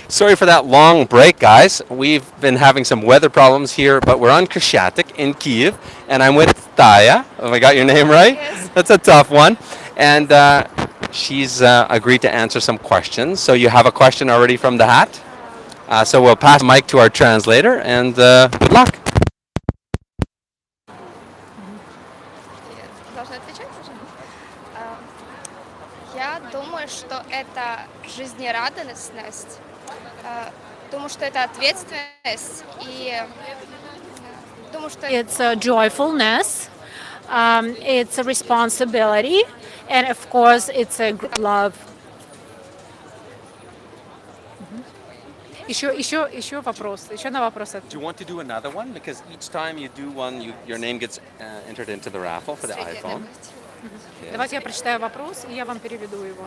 Sorry for that long break, guys. We've been having some weather problems here, but we're on Krishatik in Kiev, and I'm with Taya. Oh, I got your name right? Yes. That's a tough one. And she's agreed to answer some questions. So you have a question already from the hat. So we'll pass the mic to our translator, and good luck. Я должна отвечать уже? А, Я думаю, что это жизнерадостность, думаю, что это ответственность и думаю, что It's a joyfulness, it's a responsibility, and of course, it's a love. Еще вопрос, еще на вопрос. Do you want to do another one? Because each time you do one, your name gets entered into the raffle for the среди iPhone. Okay. Давайте я прочитаю вопрос, и я вам переведу его.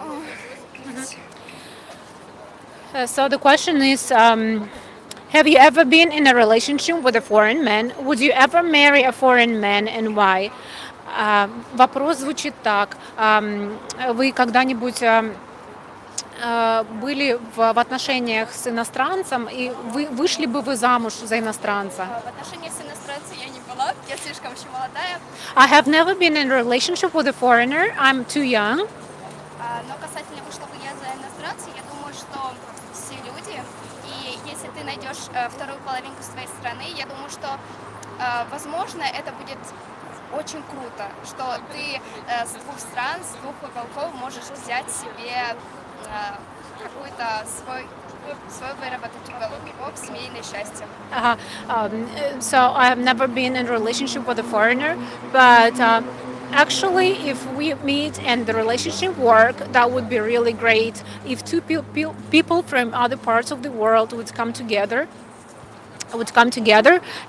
So the question is, have you ever been in a relationship with a foreign man? Would you ever marry a foreign man and why? Вопрос звучит так. Вы когда-нибудь были в отношениях с иностранцем, и вышли бы вы замуж за иностранца? В отношениях с иностранцем я не была, я слишком еще молодая. I have never been in a relationship with a foreigner. I'm too young. Но касательно вышла бы я за иностранца, я думаю, что все люди, и если ты найдешь вторую половинку своей страны, я думаю, что, возможно, это будет очень круто, что ты с двух стран, с двух уголков можешь взять себе какой-то свой выработать уголок семейное счастье. So I have never been in a relationship with a foreigner, but actually, if we meet and the relationship work, that would be really great. If two people from other parts of the world would come together,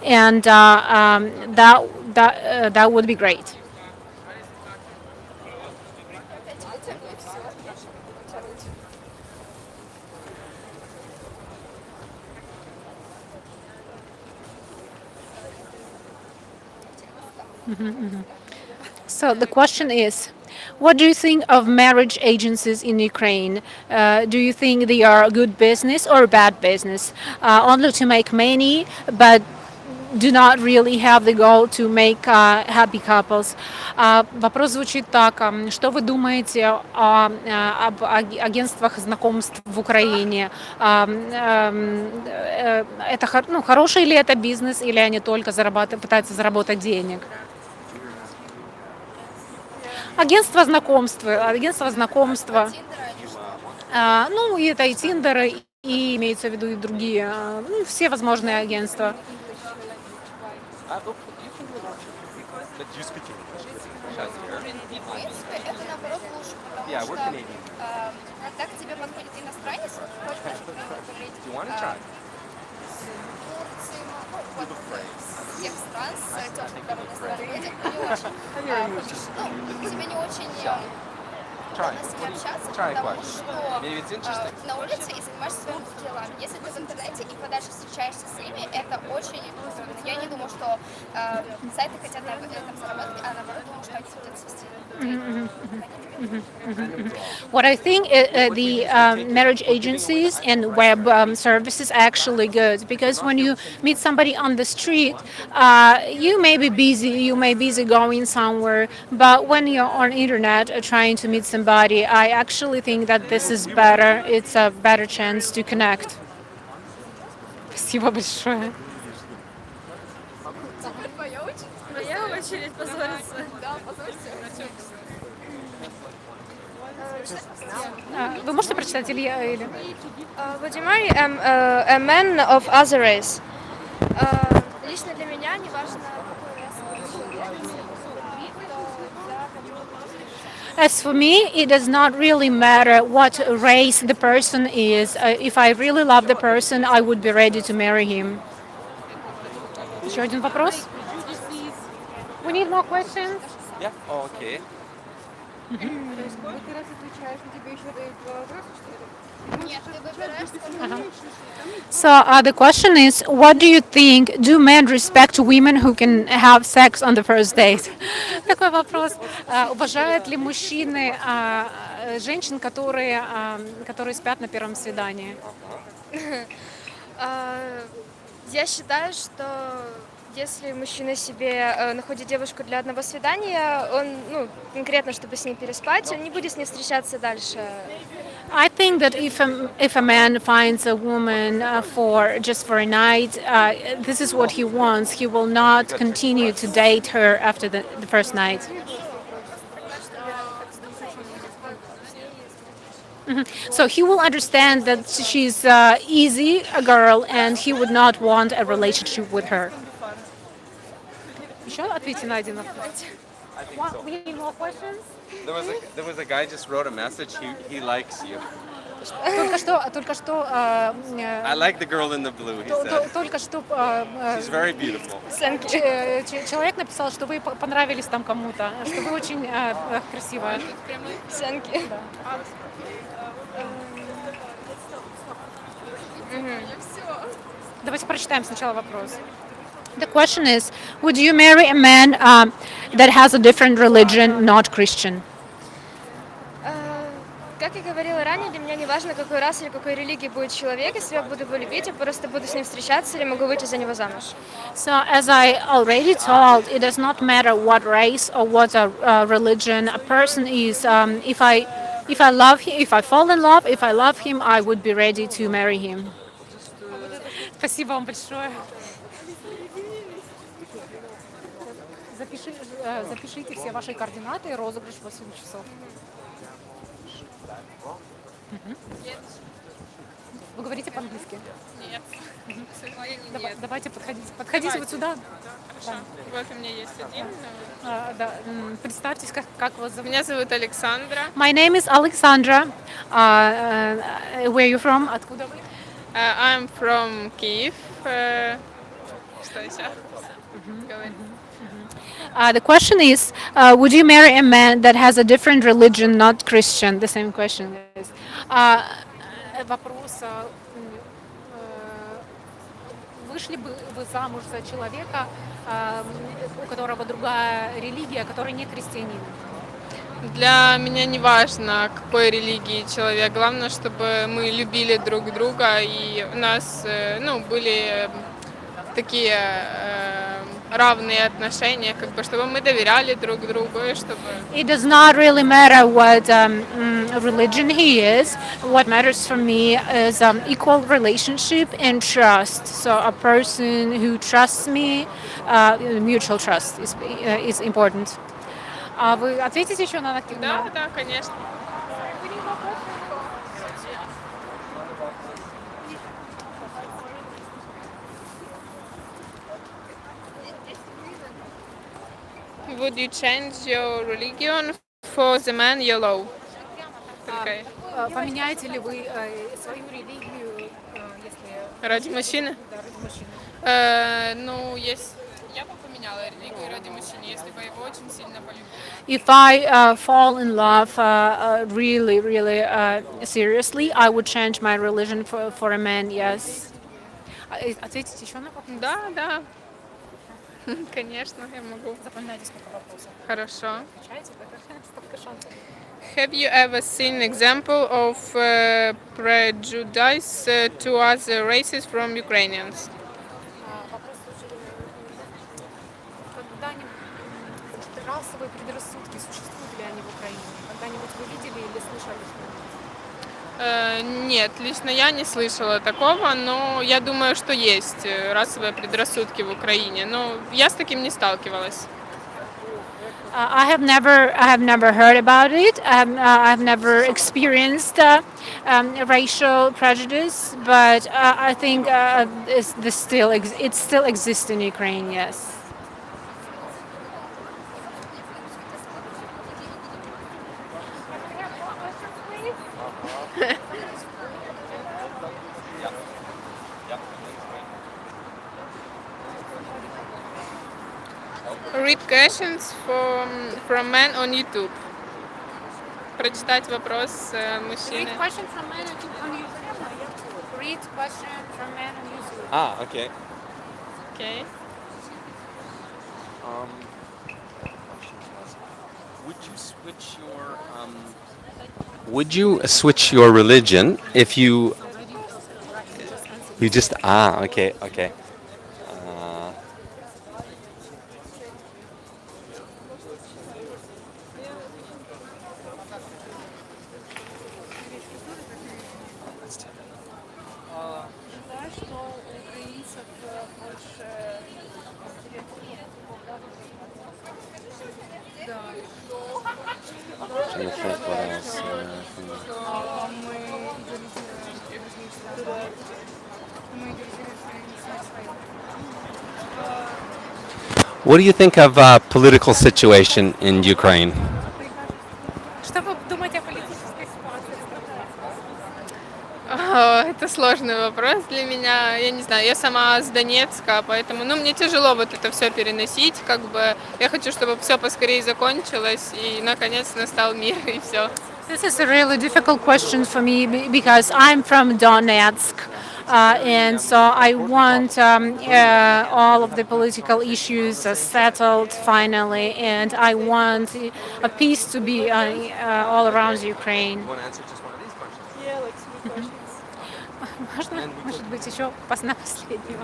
and that would be great. So the question is, what do you think of marriage agencies in Ukraine? Do you think they are a good business or a bad business? Only to make money, but do not really have the goal to make happy couples. Вопрос звучит так: что вы думаете об агентствах знакомств в Украине? Это хороший ли это бизнес, или они только пытаются заработать денег? Агентство знакомства. Ну, и это и Тиндеры, и имеется в виду и другие, все возможные агентства. В принципе, это наоборот лучше, потому что когда к тебе подходит иностранец, хочешь поговорить с Турции, ну, вот, с всех стран, с теплых дорог не очень, тебе не очень удобно с ними общаться, потому что на улице и занимаешься своими делами. Если ты в интернете и подальше встречаешься с ними, это очень... Я не думаю, что сайты хотят на этом заработать, а наоборот думаю, что они хотят свести What I think the marriage agencies and web services are actually good, because when you meet somebody on the street, you may be busy, going somewhere, but when you're on internet trying to meet somebody, I actually think that this is better. It's a better chance to connect. Спасибо большое. Моя очередь, позвольте. Да, позвольте. Вы можете прочитать или я? Или... Would you marry a man of other race? Лично для меня не важно, какой расы человек. As for me, it does not really matter what race the person is. If I really love the person, I would be ready to marry him. Еще один вопрос? We need more questions. Yeah. Oh, okay. So the question is, what do you think? Do men respect women who can have sex on the first date? Такой вопрос. Уважают ли мужчины женщин, которые спят на первом свидании. Я считаю, что если мужчина себе находит девушку для одного свидания, он, ну, конкретно, чтобы с ней переспать, он не будет с ней встречаться дальше. I think that if a man finds a woman for a night, this is what he wants. He will not continue to date her after the first night. So he will understand that she's easy a girl, and he would not want a relationship with her. Еще ответьте на один вопрос. We need more questions? There was a guy just wrote a message. He likes you. Только что, I like the girl in the blue. He said только что she's very beautiful. человек написал, что вы понравились там кому-то, что вы очень красивая. Оценки. Давайте прочитаем сначала вопрос. The question is, would you marry a man that has a different religion, not Christian? Как я говорила ранее, для меня не важно, какой расы или какой религии будет человек. Если я буду его любить, я просто буду с ним встречаться или могу выйти за него замуж. So, as I already told, it does not matter what race or what religion a person is. If I love him, if I fall in love, if I love him, I would be ready to marry him. Спасибо вам большое. Запишите все ваши координаты, розыгрыш в 8 часов. Вы говорите по-английски? Нет. Давайте подходите вот сюда. Хорошо. Вот у меня есть один. Да, представьтесь, как вас зовут? Меня зовут Александра. My name is Alexandra. Where are you from? Откуда вы? I'm from Kiev. Что еще? Говори. The question is, would you marry a man that has a different religion, not Christian? The same question is. Вопрос, вышли бы вы замуж за человека, у которого другая религия, который не христианин? Для меня не важно, какой религии человек. Главное, чтобы мы любили друг друга и у нас, ну, были такие равные отношения, как бы, чтобы мы доверяли друг другу и чтобы... It does not really matter what religion he is. What matters for me is equal relationship and trust. So a person who trusts me, mutual trust is important. А вы ответите еще на Да, конечно. Would you change your religion for the man you love? Okay. Поменяете ли вы свою религию, если... Ради мужчины? Да, ради мужчины. Ну, я бы поменяла религию ради мужчины, если бы его очень сильно полюбила. If I fall in love really, really seriously, I would change my religion for a man, yes. Ответите еще на вопрос? Да. Конечно, я могу. Запоминайте, сколько вопросов. Хорошо. Отвечайте, столько шансов. Have you ever seen example of prejudice to other races from Ukrainians? Вопрос, когда-нибудь расовые предрассудки, существуют ли они в Украине? Когда-нибудь вы видели или слышали что-нибудь? Нет, лично я не слышала такого, но я думаю, что есть расовые предрассудки в Украине, но я с таким не сталкивалась. I have never heard about it. I have never experienced racial prejudice, but I think it still exists in Ukraine. Yes. Read questions from men on YouTube. Прочитать вопрос мужчины. Read question from men on YouTube. Read question from men on YouTube. Ah, okay. Okay. Would you switch your Would you switch your religion if you just okay, okay. Uh, what do you think of political situation in Ukraine? Что вы думаете о политической ситуации в стране? Это сложный вопрос для меня. Я не знаю, я сама с Донецка, поэтому, ну, мне тяжело вот это все переносить, как бы. Я хочу, чтобы все поскорее закончилось и наконец настал мир и все. This is a really difficult question for me because I'm from Donetsk. And so I want all of the political issues settled finally, and I want a peace to be all around Ukraine. Want to answer just one of these questions? Yeah, like three questions. Можно, может быть, еще на последнего?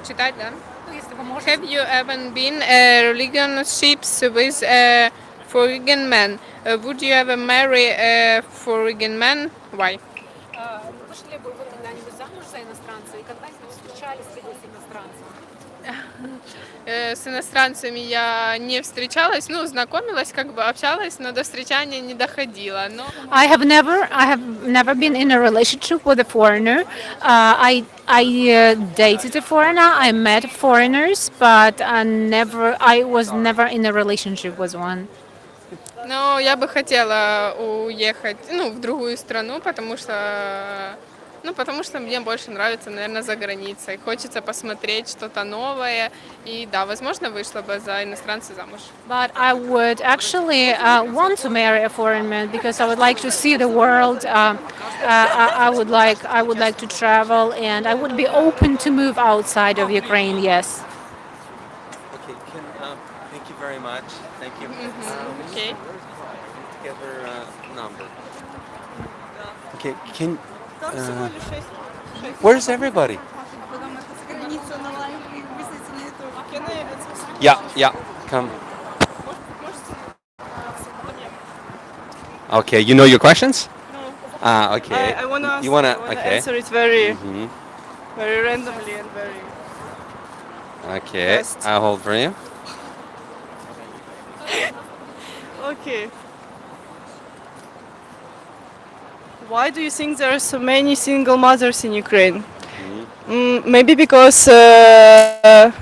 Читать, да? Ну, если вы можете. Have you ever been relationships with a foreign man? Would you ever marry a foreign man? Why? Вышли бы вы когда-нибудь замуж за иностранца и когда-нибудь встречались ли вы с иностранцем? С иностранцами я не встречалась, ну, знакомилась, как бы общалась, но до встречания не доходила. Но I have never been in a relationship with a foreigner. I dated a foreigner. I met foreigners, but I was never in a relationship with one. Но я бы хотела уехать, ну, в другую страну, потому что мне больше нравится, наверное, за границей. Хочется посмотреть что-то новое. И да, возможно, вышла бы за иностранца замуж. But I would actually want to marry a foreign man because I would like to see the world. I would like to travel, and I would be open to move outside of Ukraine. Yes. Okay, thank you very much. Thank you. Окей. Together number. Okay, where's everybody? Yeah, yeah, come. Okay, you know your questions? No. Okay. I want to ask, You wanna? I wanna Okay. answer it very, Mhm. very randomly and very. Okay, Fast. I'll hold for you. Okay. Why do you think there are so many single mothers in Ukraine? Maybe because the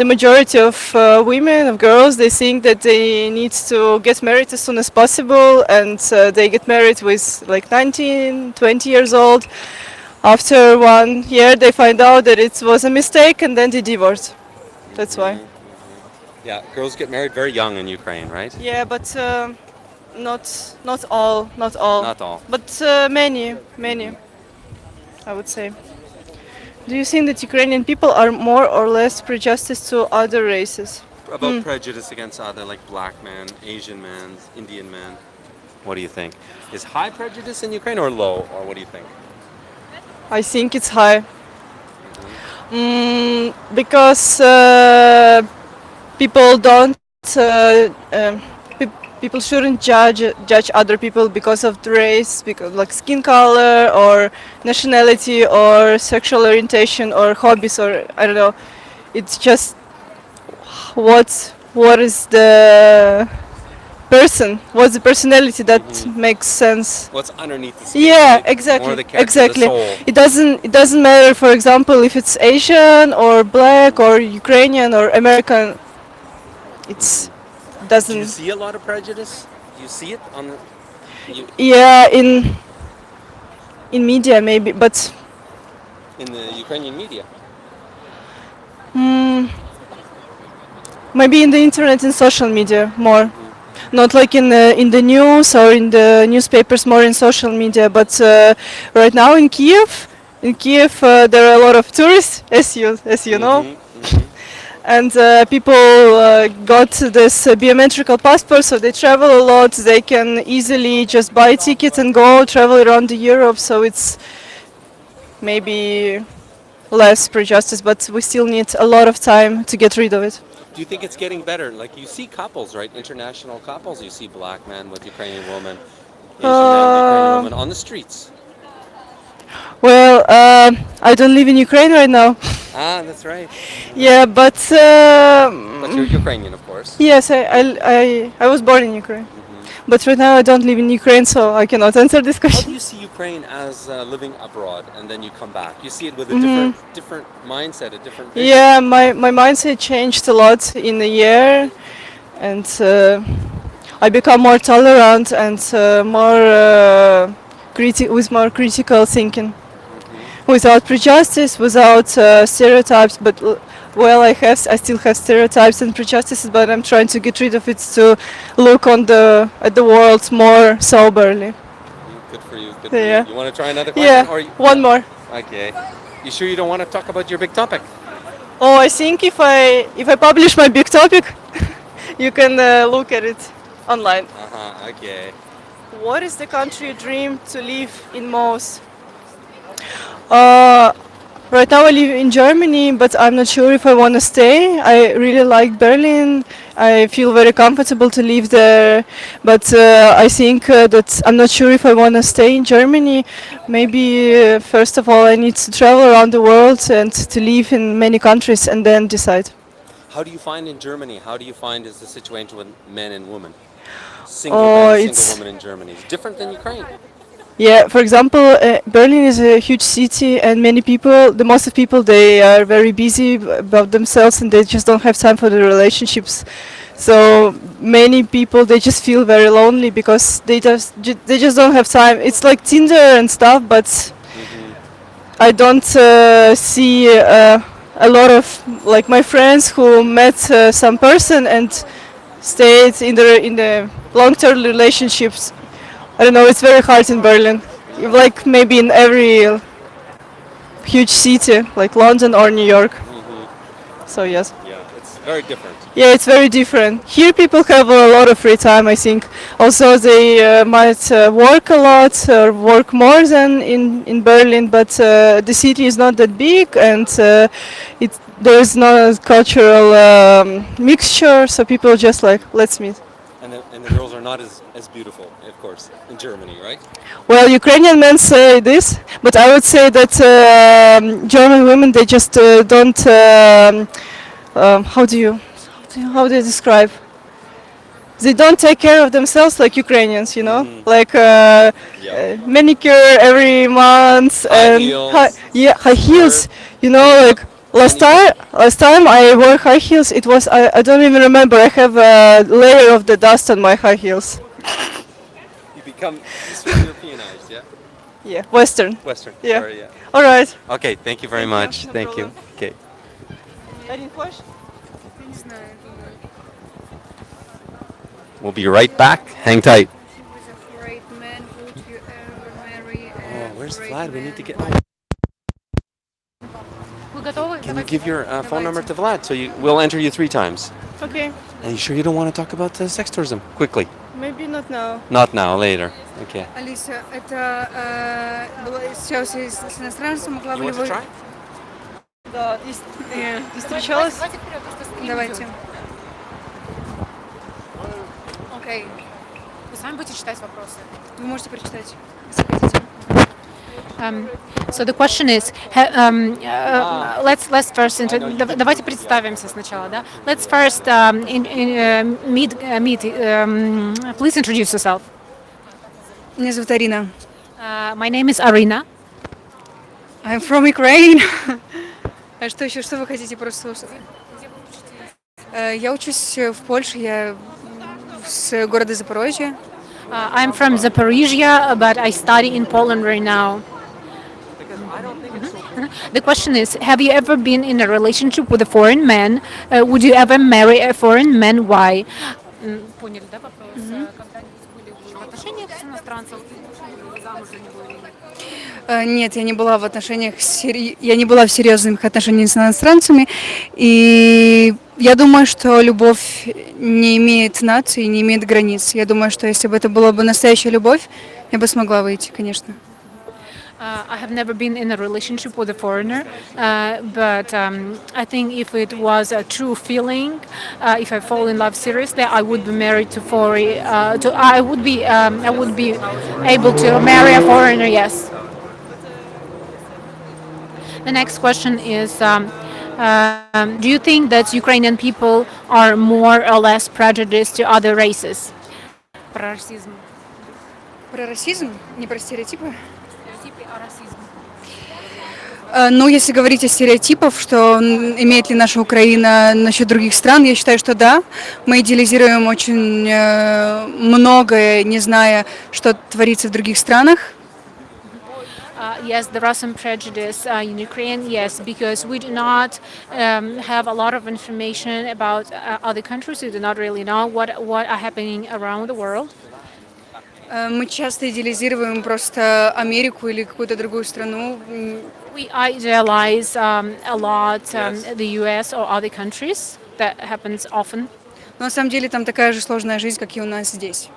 majority of women, of girls, they think that they need to get married as soon as possible, and they get married with like 19, 20 years old. After 1 year, they find out that it was a mistake, and then they divorce. That's why. Yeah, girls get married very young in Ukraine, right? Yeah, but not all, not all. Not all. But many, I would say. Do you think that Ukrainian people are more or less prejudiced to other races? About prejudice against other, like black man, Asian man, Indian man. What do you think? Is high prejudice in Ukraine or low, or what do you think? I think it's high. Because people don't. People shouldn't judge other people because of the race, because like skin color or nationality or sexual orientation or hobbies or I don't know. It's just what is the person? What's the personality that makes sense? What's underneath the skin? Yeah, right? exactly. More the character, Exactly. the soul. It doesn't matter, for example, if it's Asian or black or Ukrainian or American. It's Do doesn't. you see a lot of prejudice? Do you see it on the? Yeah, in media maybe, but In the Ukrainian media. maybe in the internet and social media more. Not like in the news or in the newspapers, more in social media. But right now in Kiev, there are a lot of tourists, as you know. and people got this biometrical passport, so they travel a lot. They can easily just buy a ticket and go travel around Europe. So it's maybe less prejudice, but we still need a lot of time to get rid of it. Do you think it's getting better? Like you see couples, right? International couples. You see black man with Ukrainian woman, Asian man with Ukrainian woman on the streets. Well, I don't live in Ukraine right now. Ah, that's right. Yeah, but But you're Ukrainian, of course. yes, I was born in Ukraine. But right now I don't live in Ukraine, so I cannot answer this How do question. you see Ukraine as living abroad and then you come back? You see it with a different mindset, a different vision. Yeah, my mindset changed a lot in a year, and I become more tolerant and with more critical thinking, without prejudice, without stereotypes. But well, I still have stereotypes and prejudices, but I'm trying to get rid of it to look at the world more soberly. Good for you. Good for Yeah. you. You want to try another question? Yeah, Or one more. Okay. You sure you don't want to talk about your big topic? Oh, I think if I publish my big topic, you can look at it online. Okay. What is the country you dream to live in most? Uh, right now I live in Germany, but I'm not sure if I want to stay. I really like Berlin. I feel very comfortable to live there, but I think that I'm not sure if I want to stay in Germany. Maybe first of all I need to travel around the world and to live in many countries and then decide. How do you find in Germany? How do you find is the situation with men and women? Single Oh, man, it's single woman in Germany. It's different than Ukraine. Yeah, for example, Berlin is a huge city, and most of people, they are very busy about themselves, and they just don't have time for the relationships. So many people, they just feel very lonely because they just don't have time. It's like Tinder and stuff, but I don't see a lot of like my friends who met some person and stayed in the long-term relationships. I don't know, it's very hard in Berlin. Like maybe in every huge city, like London or New York. So yes. Yeah, it's very different. Yeah, it's very different. Here people have a lot of free time, I think. Also they might work a lot or work more than in Berlin, but the city is not that big, and there's not a cultural mixture, so people just like, let's meet. And the girls are not as beautiful, of course, in Germany, right? Well, Ukrainian men say this, but I would say that German women, they just don't. How do you describe? They don't take care of themselves like Ukrainians, you know, like manicure every month and heels, high heels. You know, like last time I wore high heels. It was I don't even remember. I have a layer of the dust on my high heels. You become Eastern Europeanized, yeah? Yeah, Western. Western, Yeah. sorry, yeah. All right. Okay, thank you very much. No Thank you. problem. Okay. Any question? We'll be right back. Hang tight. Great man, would you ever marry Oh, where's great Vlad? We man? need to get. Вы готовы? Can you give your phone number to Vlad? So we'll enter you 3 times. Okay. Are you sure you don't want to talk about sex tourism? Quickly. Maybe not now. Not now, later. Okay. Алиса, это было сейчас с иностранцем, могла You бы ли want to вы... try? Да, и встречалась. Давайте. Окей. Вы сами будете читать вопросы. Вы можете прочитать, если хотите. So the question is, let's first давайте представимся сначала, да? Let's first please introduce yourself. Меня зовут Арина. My name is Arina. I'm from Ukraine. А что еще? Что вы хотите просто услышать? Я учусь в Польше, я с города Запорожья. I'm from Zaporizhia, but I study in Poland right now. The question is, have you ever been in a relationship with a foreign man? Would you ever marry a foreign man? Why? Поняли, да, вопрос? Когда-нибудь были в отношениях с иностранцем, замужем не были? Нет, я не была в отношениях, я не была в серьезных отношениях с иностранцами, и я думаю, что любовь не имеет нации, не имеет границ. Я думаю, что если бы это была бы настоящая любовь, я бы смогла выйти, конечно. I have never been in a relationship with a foreigner, but I think if it was a true feeling, if I fall in love seriously, I would be married to foreign. I would be able to marry a foreigner. Yes. The next question is. Do you think that Ukrainian people are more or less prejudiced to other races? Про расизм. Про расизм, не про стереотипы? Стереотипы о расизме. Ну, если говорить о стереотипах, что имеет ли наша Украина насчет других стран, я считаю, что да. Мы идеализируем очень многое, не зная, что творится в других странах. Yes, there are some prejudice in Ukraine. Yes, because we do not have a lot of information about other countries. We do not really know what are happening around the world. Мы часто идеализируем просто Америку или какую-то другую страну. We idealize a lot the U.S. or other countries. That happens often. Но на самом деле там такая же сложная жизнь, как и у нас здесь.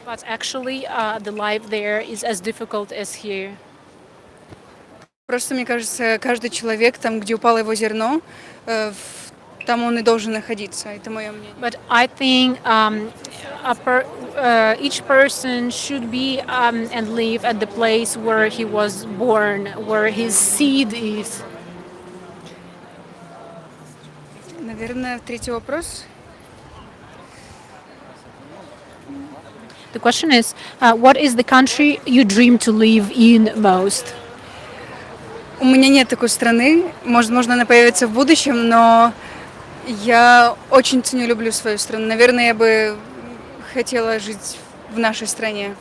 But actually, the life there is as difficult as here. Просто, мне кажется, каждый человек, там, где упало его зерно, там он и должен находиться. Это мое мнение. But I think each person should be and live at the place where he was born, where his seed is. Наверное, третий вопрос. The question is, what is the country you dream to live in most? У меня нет такой страны. Возможно, она появится в будущем, но я очень ценю, люблю свою страну. Наверное, я бы хотела жить в нашей стране.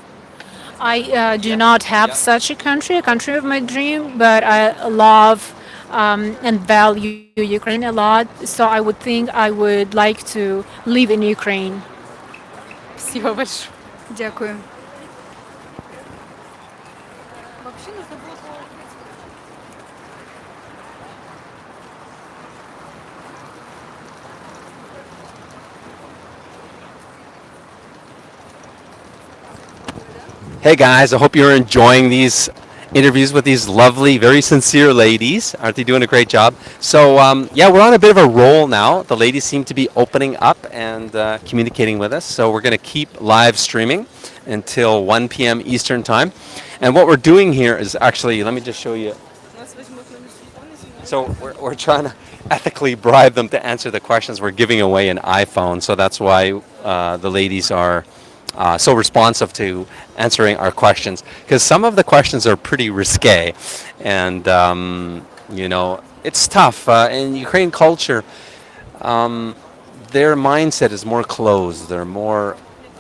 I do not have such a country of my dream, but I love and value Ukraine a lot. So I would think I would like to live in Ukraine. Спасибо большое. Дякую. Hey guys, I hope you're enjoying these interviews with these lovely, very sincere ladies. Aren't they doing a great job? So yeah, we're on a bit of a roll now. The ladies seem to be opening up and communicating with us. So we're going to keep live streaming until 1 p.m. Eastern time. And what we're doing here is actually, let me just show you. So we're trying to ethically bribe them to answer the questions. We're giving away an iPhone, so that's why the ladies are so responsive to answering our questions, because some of the questions are pretty risque, and you know, it's tough in Ukrainian culture. Their mindset is more closed, they're more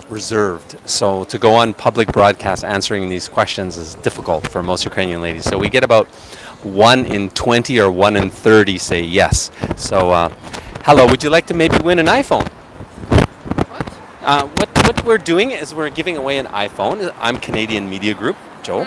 reserved, so to go on public broadcast answering these questions is difficult for most Ukrainian ladies. So we get about 1 in 20 or 1 in 30 say yes. So hello, would you like to maybe win an iPhone? What we're doing is we're giving away an iPhone. I'm Canadian Media Group, Joe.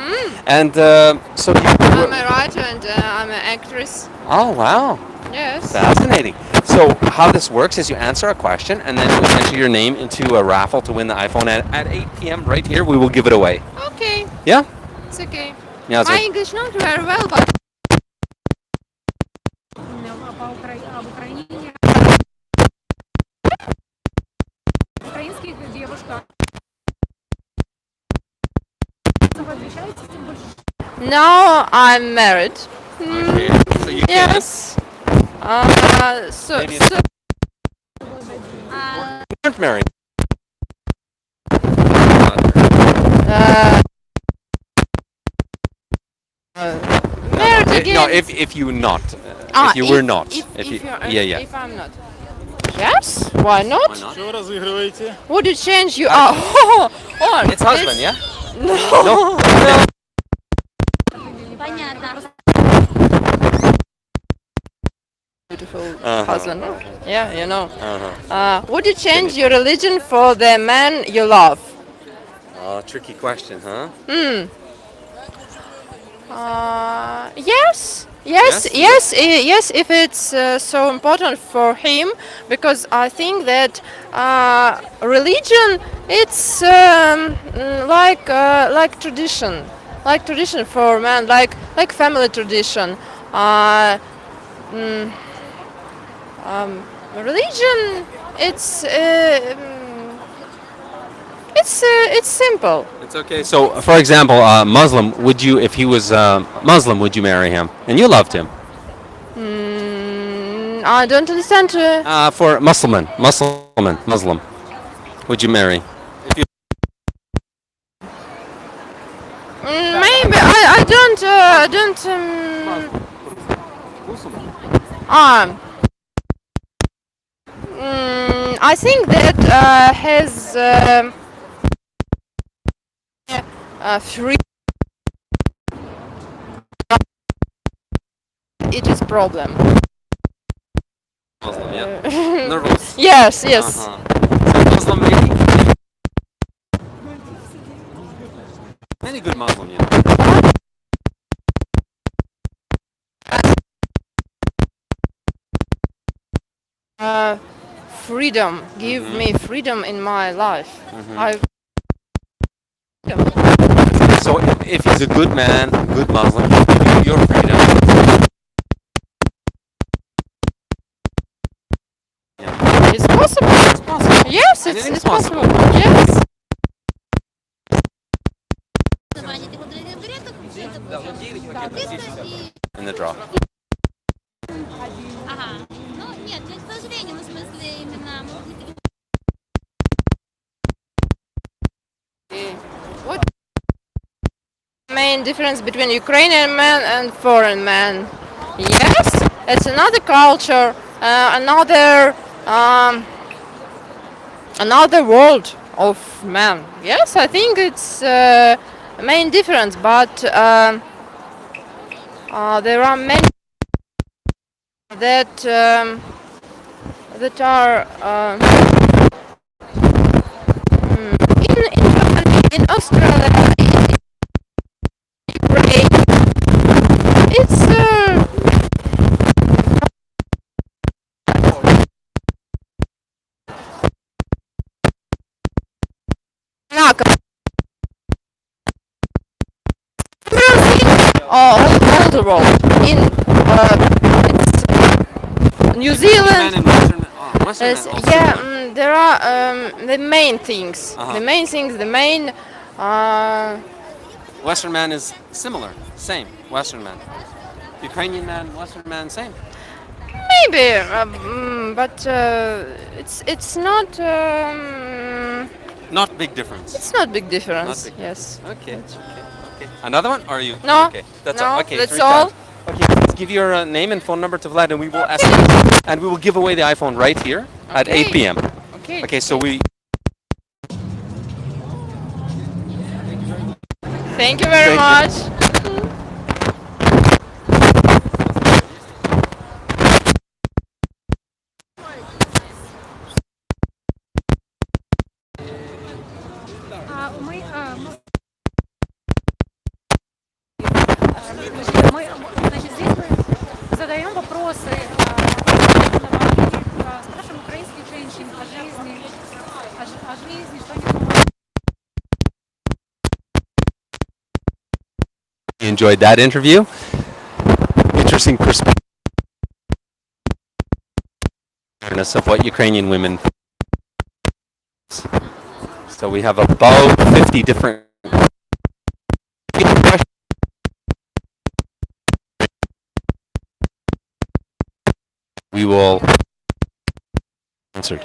And so I'm a writer and I'm an actress. oh wow, Yes. fascinating. So how this works is you answer a question and then you enter your name into a raffle to win the iPhone. And at 8 p.m. right here, we will give it away. Okay, Yeah? it's okay. Yeah. So My English not very well, but now I'm married. okay. So you Yes. So Maybe so aren't married. married again. No, if you not, if you were not, if you, yeah. If I'm not. Yes. Why not? Why not? Что вы разыгрываете? Would you change you? Oh, It's husband, yeah. No. No. Beautiful Uh-huh. husband. Yeah, you know. Uh-huh. Would you change your religion for the man you love? Oh, tricky question, huh? Yes, Yes? yes. If it's so important for him, because I think that religion, it's like tradition for man, like family tradition. Uh, mm, Religion, it's it's simple. It's okay. So, for example, Muslim, would you, if he was Muslim, would you marry him? And you loved him. I don't understand. For Muslim, would you marry? If you, Maybe I don't. Um, I think that has free. It is problem. Muslim, yeah. Nervous. Yes. Uh-huh. So Muslim, maybe? Many good Muslim, you know. Freedom. Give me freedom in my life. I. So if he's a good man, good Muslim, he'll give you your freedom. It's possible. It's possible. Yes, Anything's it's possible. possible. Yes. In the draw. Ага. Ну, нет, к сожалению, ну, в смысле, именно... What main difference between Ukrainian man and foreign man? Yes, it's another culture, another world of man. Yes, I think it's a main difference, but there are many that that are in Germany, in Australia, in Ukraine. It's all the world. In it's New Zealand. Man and Western Yes, man also. yeah, there are the main things. Uh-huh. The main things. The main. Western man is similar, same. Western man. Ukrainian man, Western man, same. Maybe, but it's not. Not big difference. It's not big difference. Not big Yes. Okay. Another one? Or are you? No. Okay. That's No, all. Okay. that's 3 all. times. Okay. Please give your name and phone number to Vlad, and we will SMS, and we will give away the iPhone right here at 8 p.m. Okay. Okay. So we. Thank you very Thank you. much. Мы, значит, здесь мы задаем вопросы, спрашиваем украинских женщин о жизни, что они думают. Enjoyed that interview. Interesting perspective of what Ukrainian women. So we have about 50 different. We will answered.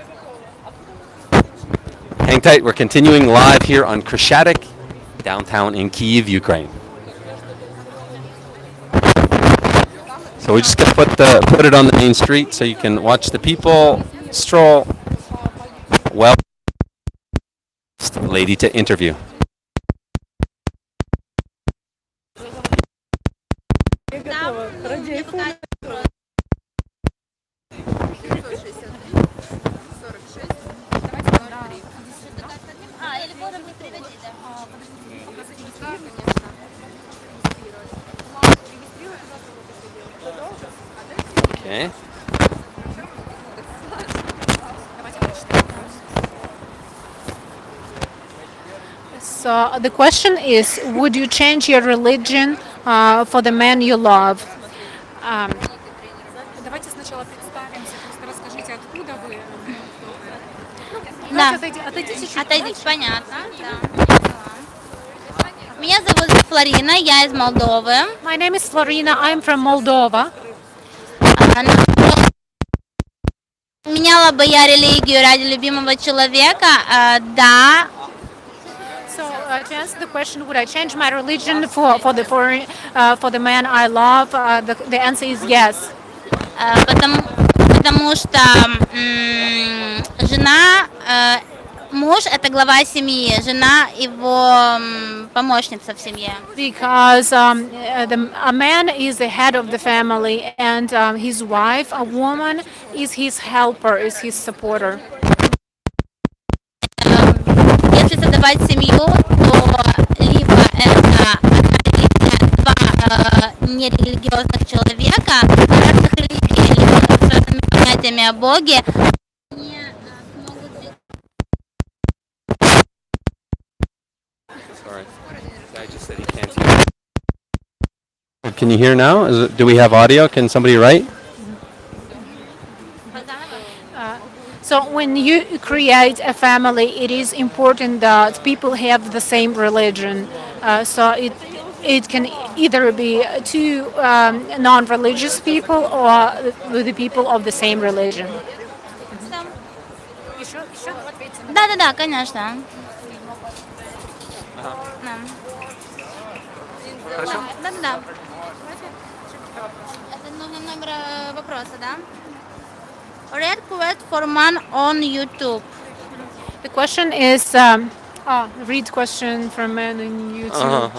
Hang tight. We're continuing live here on Kreshadek, downtown in Kiev, Ukraine. So we just gonna put it on the main street so you can watch the people stroll. Well, lady to interview. Okay. So the question is, would you change your religion for the man you love? Давайте сначала представимся, просто расскажите, откуда вы. Да. Отойдите чуть Отойдите, понятно. Да. Меня зовут Флорина, я из Молдовы. My name is Florina. I'm from Moldova. Меняла бы я религию ради любимого человека? Да. So to answer the question, would I change my religion for the man I love? The answer is yes. Потому что жена, муж это глава семьи, жена его помощница в семье. Because a man is the head of the family, and his wife, a woman, is his helper, is his supporter. Если создавать семью, то либо это два нерелигиозных человека, разных религий, либо с разными понятиями о Боге, Sorry. Guy just said he can't hear. Can you hear now? Do we have audio? Can somebody write? So when you create a family, it is important that people have the same religion. So it can either be two non-religious people or the people of the same religion. Да, конечно. Да. Это нужно номер вопроса, да? Red quest for man on YouTube. The question is, read question from men on YouTube.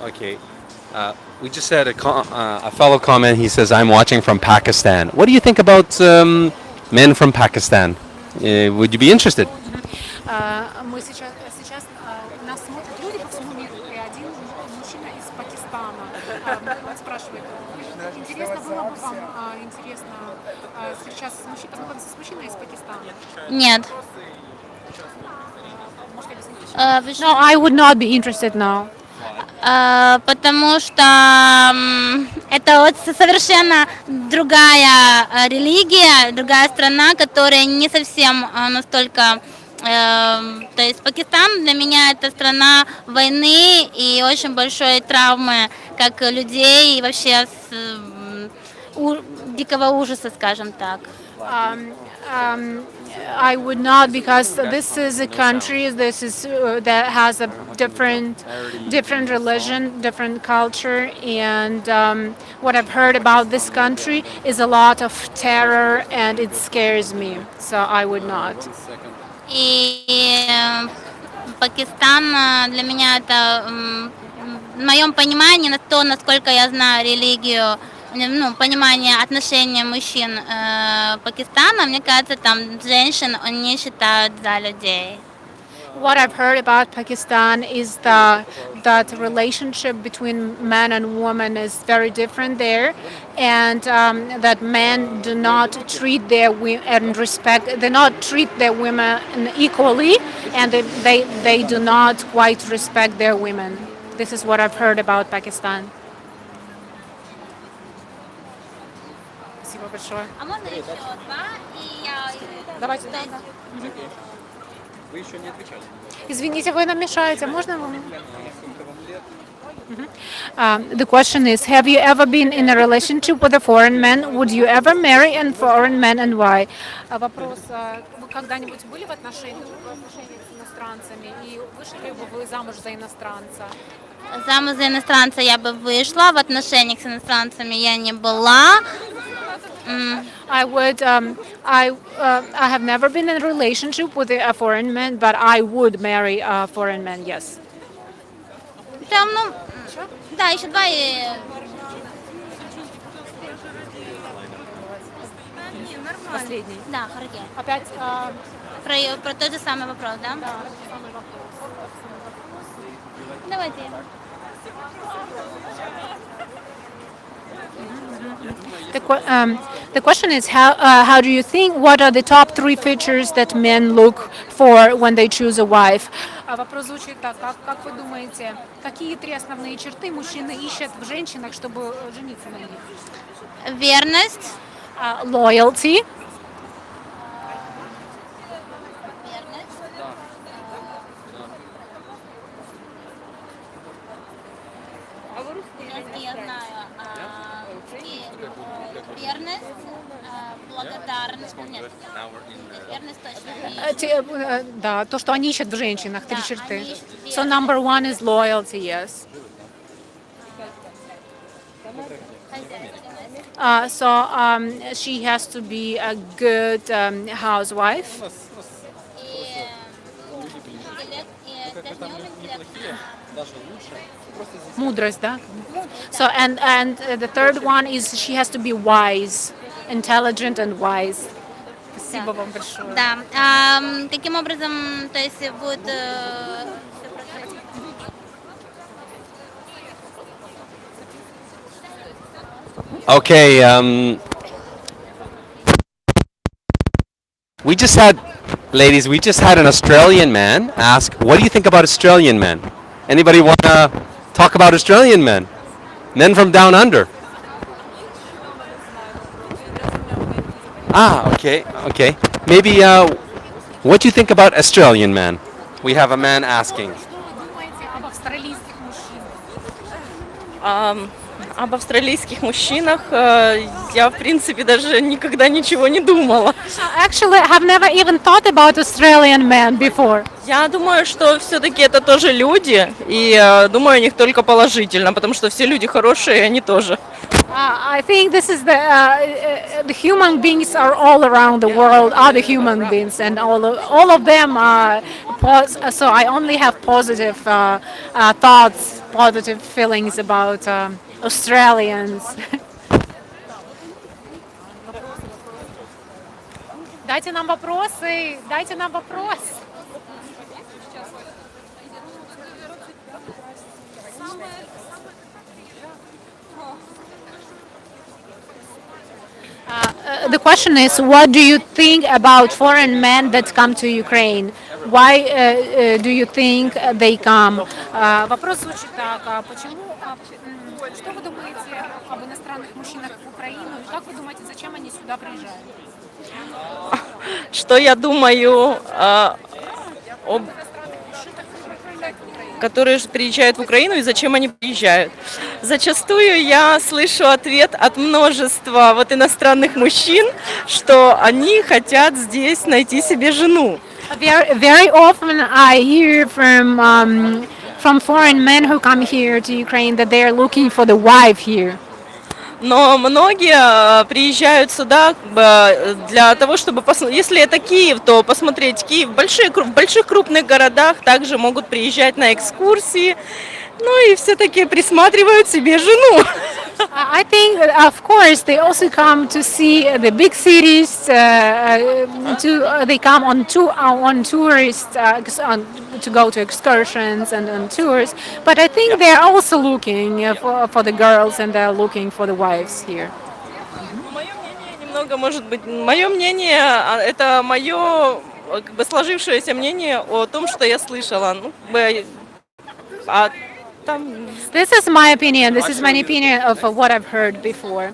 Okay. We just had a fellow comment. He says, I'm watching from Pakistan. What do you think about men from Pakistan? Would you be interested? Мы сейчас нас смотрят люди по всему миру, и один мужчина из Пакистана. Он спрашивает, интересно было бы вам встречаться познакомиться с мужчиной из Пакистана? Нет. No, I would not be interested now. Потому что это вот совершенно другая религия, другая страна, которая не совсем настолько... То есть Пакистан для меня это страна войны и очень большой травмы как людей и вообще дикого ужаса, скажем так. I would not, because this is a country that has a different religion, different culture, and what I've heard about this country is a lot of terror, and it scares me. So I would not. И Пакистан для меня это, в моем понимании, на то, насколько я знаю религию, понимание отношения мужчин Пакистана, мне кажется, там женщин не считают за людей. What I've heard about Pakistan is that relationship between man and woman is very different there, and that men do not treat their women equally, and they do not quite respect their women. This is what I've heard about Pakistan. Спасибо большое. А можно еще два? И я... Давайте. Вы еще не отвечали. Извините, вы нам мешаете. Можно вам? The question is, have you ever been in a relationship with a foreign man? Would you ever marry a foreign man, and why? Вопрос, вы когда-нибудь были в отношениях с иностранцами, и вышли бы вы замуж за иностранца? Замуж за иностранца я бы вышла, в отношениях с иностранцами я не была. I have never been in a relationship with a foreign man, but I would marry a foreign man, yes. Там, да, еще два и... Последний. Да, хорошо. Опять Про тот же самый вопрос, да? Да, самый вопрос. Давайте. The question is how do you think, what are the top 3 features that men look for when they choose a wife? Вопрос звучит так, как вы думаете, какие 3 основные черты мужчины ищет в женщинах, чтобы жениться на них? Верность. Loyalty. Я знаю. Верность, благодарность. Нет, верность точно нет. Да, то, что они ищут в женщинах, 3 Да, черты. они ищут So number 1 is loyalty, yes. She has to be a good housewife. И интеллект, и даже не интеллект. Мудрость, да? So and the third one is she has to be wise, intelligent and wise. Спасибо вам большое. Да. Таким образом, то есть будет Okay, ladies, we just had an Australian man ask, what do you think about Australian men? Anybody want to talk about Australian men? Men from down under. Okay. Maybe, what do you think about Australian men? We have a man asking. Об австралийских мужчинах я, в принципе, даже никогда ничего не думала. Actually, I have never even thought about Australian men before. Я думаю, что все-таки это тоже люди, и думаю о них только положительно, потому что все люди хорошие, и они тоже. I think this is the human beings are all around the world are the human beings, and all of them are so I only have positive thoughts, positive feelings about Australians. Дайте нам вопросы. The question is, what do you think about foreign men that come to Ukraine? Why do you think they come? Вопрос звучит так: что вы думаете об иностранных мужчинах в Украину? И как вы думаете, зачем они сюда приезжают? Что я думаю которые приезжают в Украину и зачем они приезжают. Зачастую я слышу ответ от множества иностранных мужчин, что они хотят здесь найти себе жену. Very often I hear from foreign men who come here to Ukraine that they are looking for the wife here. Но многие приезжают сюда для того, чтобы если это Киев, то посмотреть Киев. В больших крупных городах также могут приезжать на экскурсии, и все-таки присматривают себе жену. I think, of course, they also come to see the big cities. They come on tourists to go to excursions and on tours. But I think they are also looking for the girls, and they are looking for the wives here. Мое мнение, это мое сложившееся мнение о том, что я слышала. This is my opinion. This is my opinion of what I've heard before.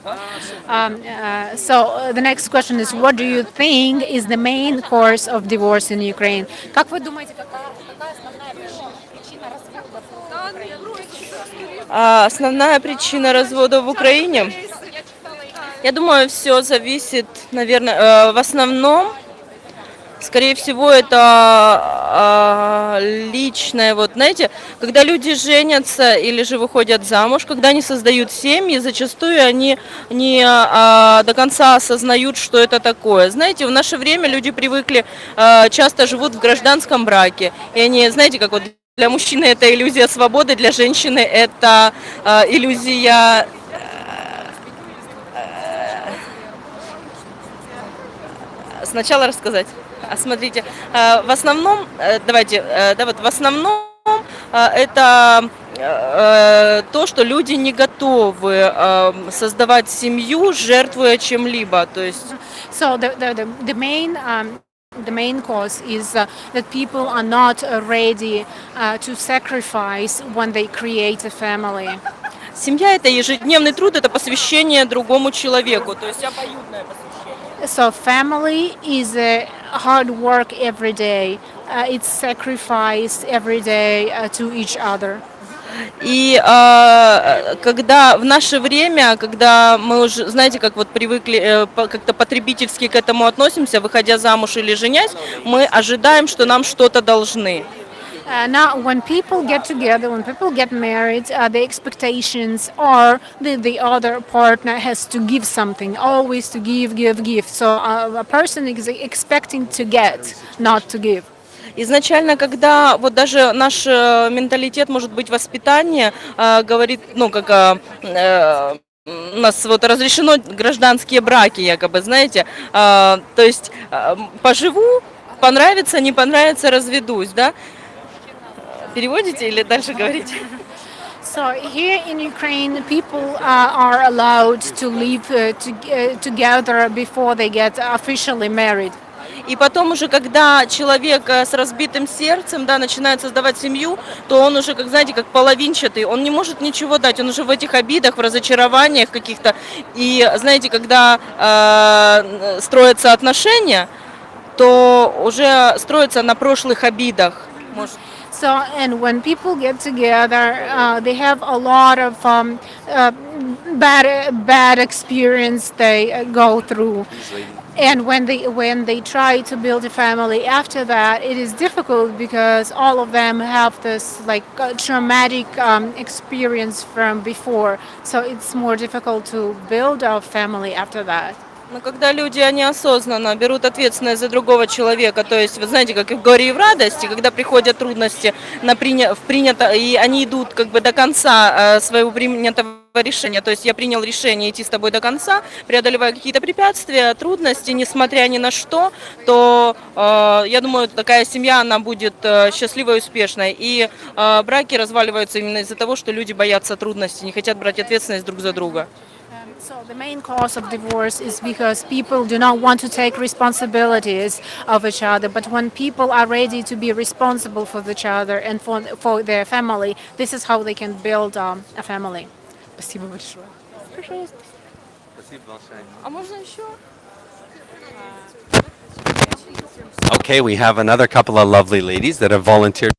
So the next question is, what do you think is the main cause of divorce in Ukraine? Как вы думаете, какая основная причина разводов в Украине? Основная причина развода в Украине? Я думаю, все зависит, наверное, в основном. Скорее всего, это личное. Знаете, когда люди женятся или же выходят замуж, когда они создают семьи, зачастую они не до конца осознают, что это такое. Знаете, в наше время люди привыкли, часто живут в гражданском браке. И они, знаете, как для мужчины это иллюзия свободы, для женщины это иллюзия... Сначала рассказать. Смотрите, в основном, в основном это то, что люди не готовы. готовы создавать семью, жертвуя чем-либо. То есть So the main cause is that people are not ready to sacrifice when they create a family. семья — это ежедневный труд, это посвящение другому человеку, то есть обоюдное посвящение. So family is hard work every day. It's sacrificed every day to each other. И когда в наше время, когда мы уже, знаете, как вот привыкли, как-то потребительски к этому относимся, выходя замуж или женясь, мы ожидаем, что нам что-то должны. Now, when people get together, when people get married, the expectations are the other partner has to give something, always to give, give, give. So a person is expecting to get, not to give. Изначально, когда вот даже наш менталитет, может быть, воспитание говорит, ну, как у нас вот разрешено гражданские браки, якобы, знаете, то есть поживу, понравится, не понравится, разведусь, да? Переводите или дальше говорите? So here in Ukraine, people are allowed to live together before they get officially married. И потом уже, когда человек с разбитым сердцем, да, начинает создавать семью, то он уже, как знаете, как половинчатый, он не может ничего дать, он уже в этих обидах, в разочарованиях каких-то. И знаете, когда строятся отношения, то уже строятся на прошлых обидах. So, and when people get together, they have a lot of bad experience they go through. And when they try to build a family after that, it is difficult because all of them have this like traumatic experience from before. So it's more difficult to build a family after that. Но когда люди, они осознанно берут ответственность за другого человека, то есть, вы знаете, как и в горе и в радости, когда приходят трудности и они идут как бы до конца своего принятого решения, то есть я принял решение идти с тобой до конца, преодолевая какие-то препятствия, трудности, несмотря ни на что, то я думаю, такая семья, она будет счастливой и успешной. И браки разваливаются именно из-за того, что люди боятся трудностей, не хотят брать ответственность друг за друга. So the main cause of divorce is because people do not want to take responsibilities of each other. But when people are ready to be responsible for each other and for their family, this is how they can build a family. Спасибо большое. Пожалуйста. А можно еще? Okay, we have another couple of lovely ladies that have volunteered.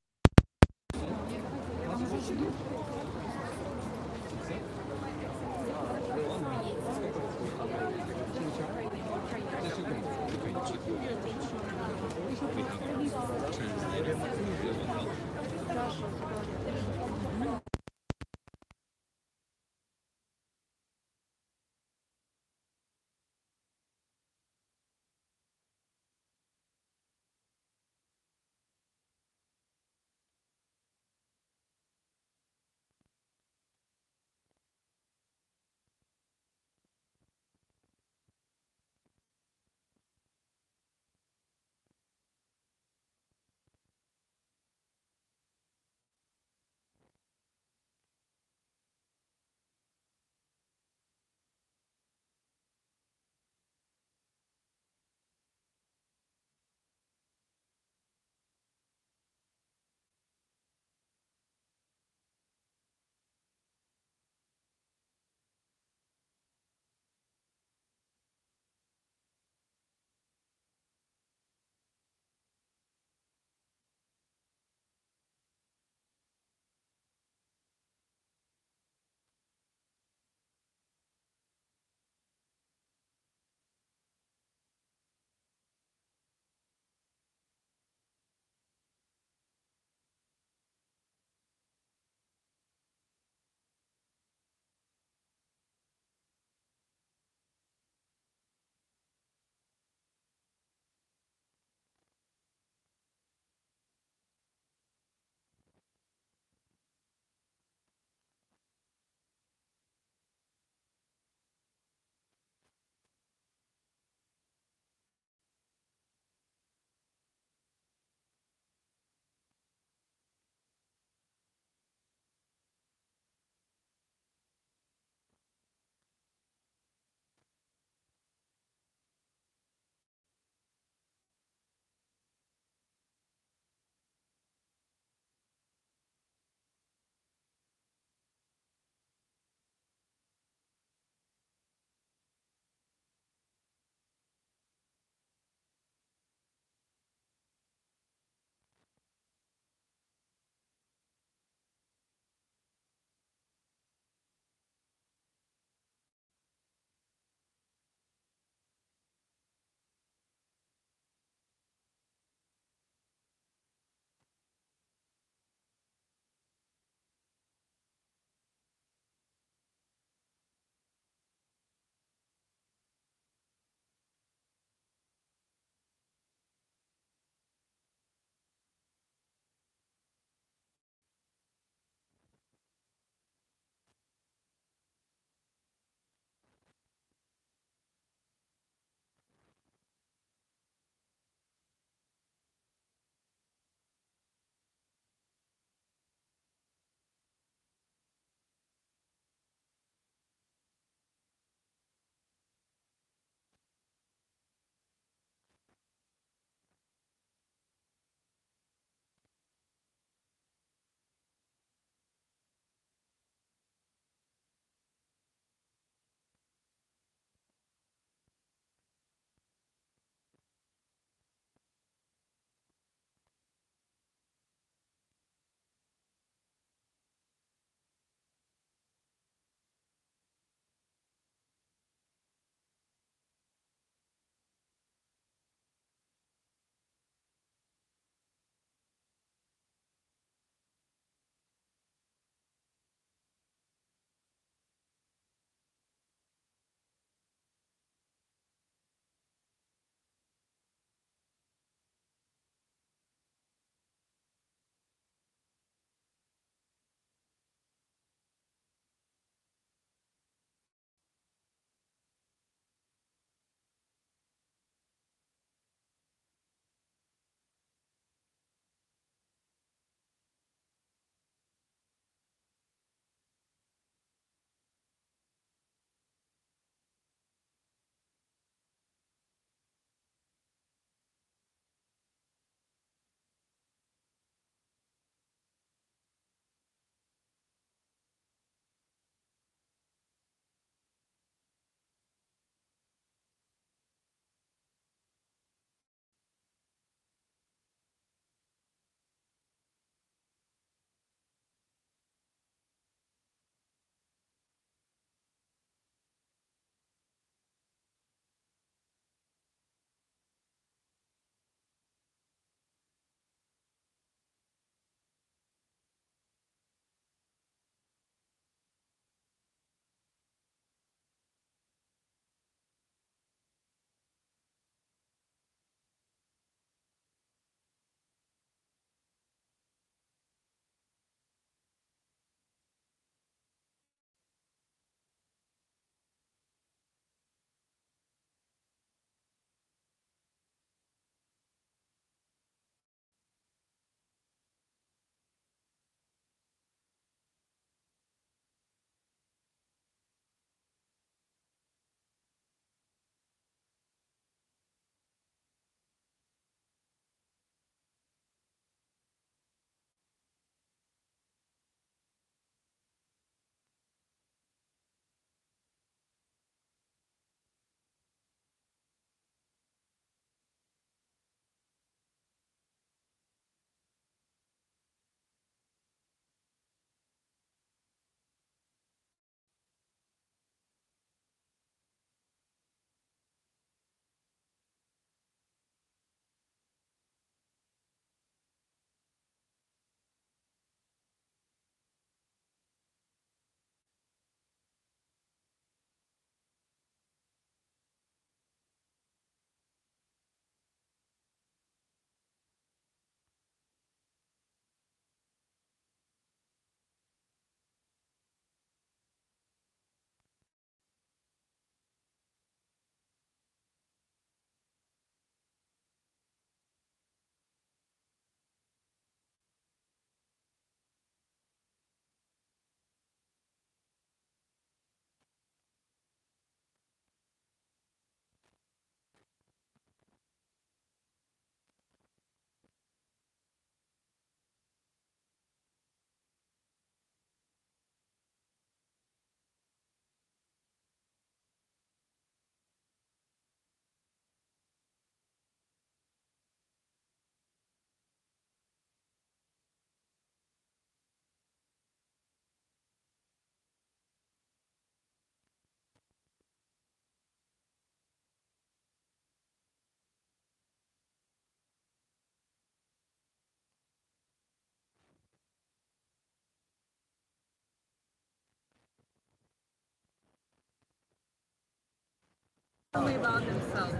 Only about themselves.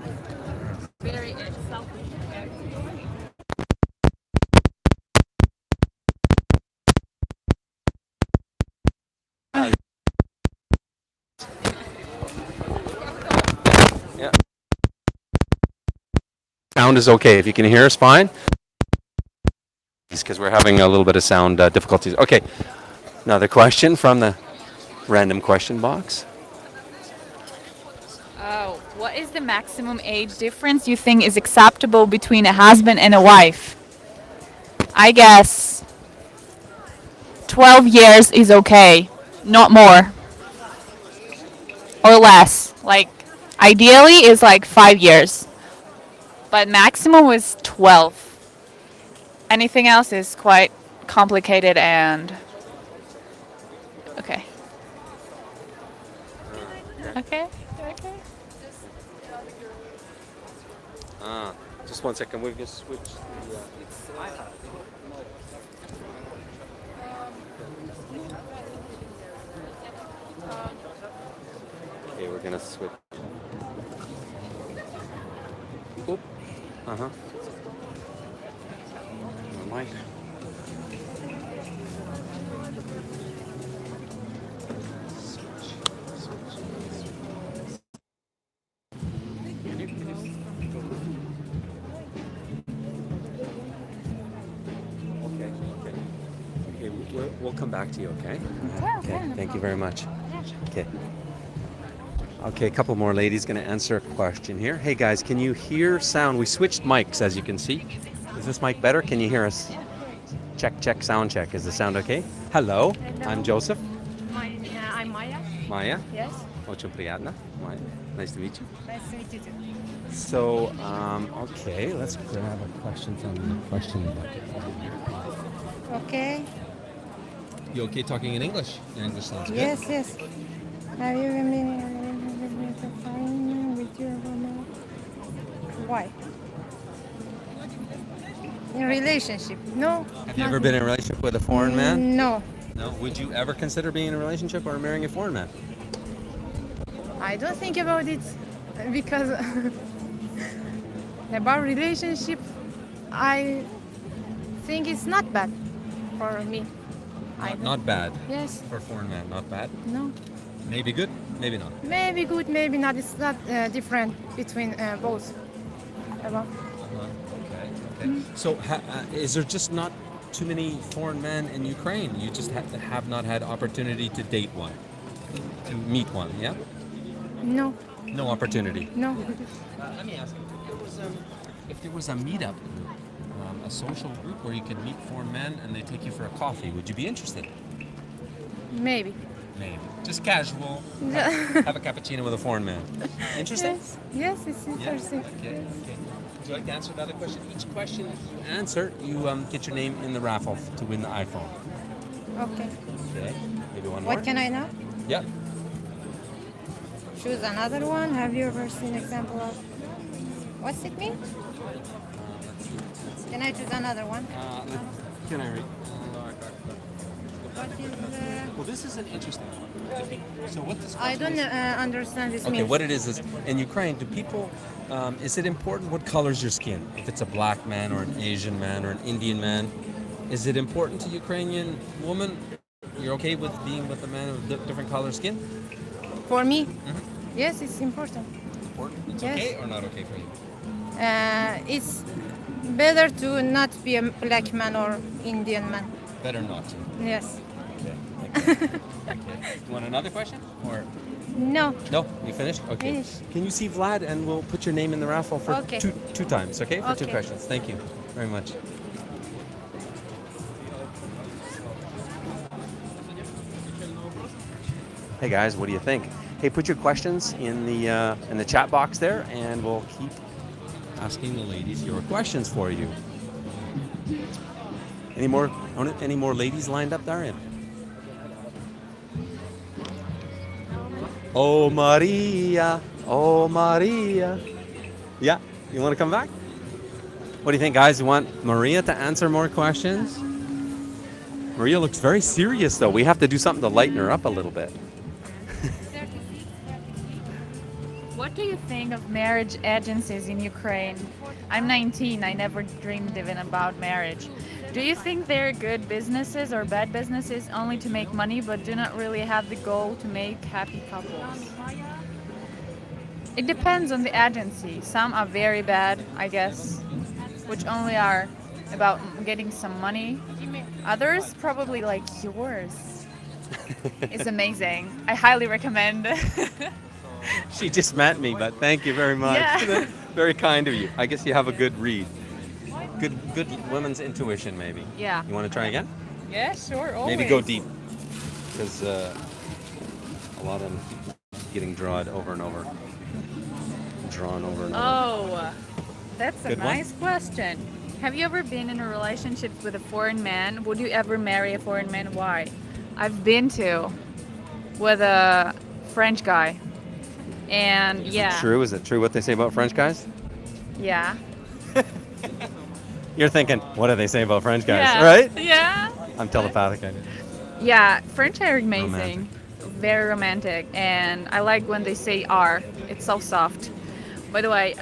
Very selfish. Yeah. Sound is okay. If you can hear us, fine. Because we're having a little bit of sound difficulties. Okay. Another question from the random question box. What is the maximum age difference you think is acceptable between a husband and a wife? I guess 12 years is okay, not more or less. Like ideally is like 5 years, but maximum is 12. Anything else is quite complicated and okay. Okay. Just one second. We've just switched. Okay, we're gonna switch. Oop. Mic. We'll come back to you, okay? Okay, thank you very much. Okay. Okay, a couple more ladies going to answer a question here. Hey guys, can you hear sound? We switched mics, as you can see. Is this mic better? Can you hear us? Check, sound check. Is the sound okay? Hello. I'm Joseph. I'm Maya. Maya. Yes. Очень приятно. Maya. Nice to meet you. Nice to meet you too. So, okay, let's grab a question from the question book. Okay. You okay talking in English? Your English sounds good. Yes. Have you been with your woman? Why? In relationship? No. Have you ever been in a relationship with a foreign man? No. No. Would you ever consider being in a relationship or marrying a foreign man? I don't think about it because about relationship, I think it's not bad for me. Not bad. Yes. For a foreign man, not bad. No. Maybe good, maybe not. Maybe good, maybe not. It's not different between both. About. Okay. So, is there just not too many foreign men in Ukraine? You just have not had opportunity to date one, to meet one, yeah? No. No opportunity. No. Let me ask you, if there was a meetup group, a social group where you could meet foreign men and they take you for a coffee, would you be interested? Maybe. Maybe. Just casual. Have a cappuccino with a foreign man. Interesting? Yes, it's interesting. Okay. Would you like to answer another question? Each question you answer, you get your name in the raffle to win the iPhone. Okay. Okay. Maybe one more. What can I know? Yeah. Choose another one. Have you ever seen example of? What's it mean? Can I choose another one? Can I read? What is? Well, this is an interesting one. So what this I don't understand this. Okay, means. what it is in Ukraine, do people? Is it important what color's your skin? If it's a black man or an Asian man or an Indian man, is it important to Ukrainian woman? You're okay with being with a man of different color skin? For me, yes, it's important. Important. It's Yes. okay or not okay for you? It's better to not be a black man or Indian man. Better not to. Yes. Okay. Okay. You want another question or? No. No, you finished? Okay. Finished. Can you see Vlad and we'll put your name in the raffle for Okay. two times, okay? For two Okay. questions. Thank you very much. Hey guys, what do you think? Hey, put your questions in the chat box there, and we'll keep asking the ladies your questions for you. Any more ladies lined up there? Oh Maria, oh Maria. Yeah, you want to come back? What do you think, guys? You want Maria to answer more questions? Maria looks very serious, though. We have to do something to lighten her up a little bit. What do you think of marriage agencies in Ukraine? I'm 19. I never dreamed even about marriage. Do you think they're good businesses or bad businesses only to make money but do not really have the goal to make happy couples? It depends on the agency. Some are very bad, I guess, which only are about getting some money. Others, probably like yours, is amazing. I highly recommend. She just met me, but thank you very much. Yeah. Very kind of you. I guess you have a good read. Good women's intuition, maybe. Yeah. You want to try again? Yeah, sure. Always. Maybe go deep, because a lot of them keep getting drawn over and over. Oh, that's a Good one. nice question. Have you ever been in a relationship with a foreign man? Would you ever marry a foreign man? Why? I've been to with a French guy. And Is yeah. it true? Is it true what they say about French guys? Yeah. You're thinking, what do they say about French guys, Yeah. right? Yeah. I'm telepathic. I know. Yeah, French are amazing. Romantic. Very romantic. And I like when they say R. It's so soft. By the way,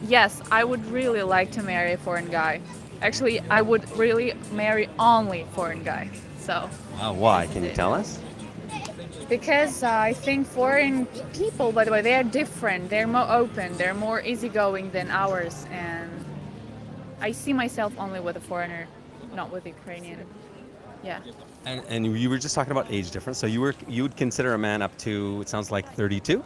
yes, I would really like to marry a foreign guy. Actually, I would really marry only foreign guy. So, Why? Can you tell us? because I think foreign people, by the way, they are different. They're more open. They're more easygoing than ours. And I see myself only with a foreigner, not with Ukrainian. Yeah. And you were just talking about age difference. So you would consider a man up to, it sounds like 32?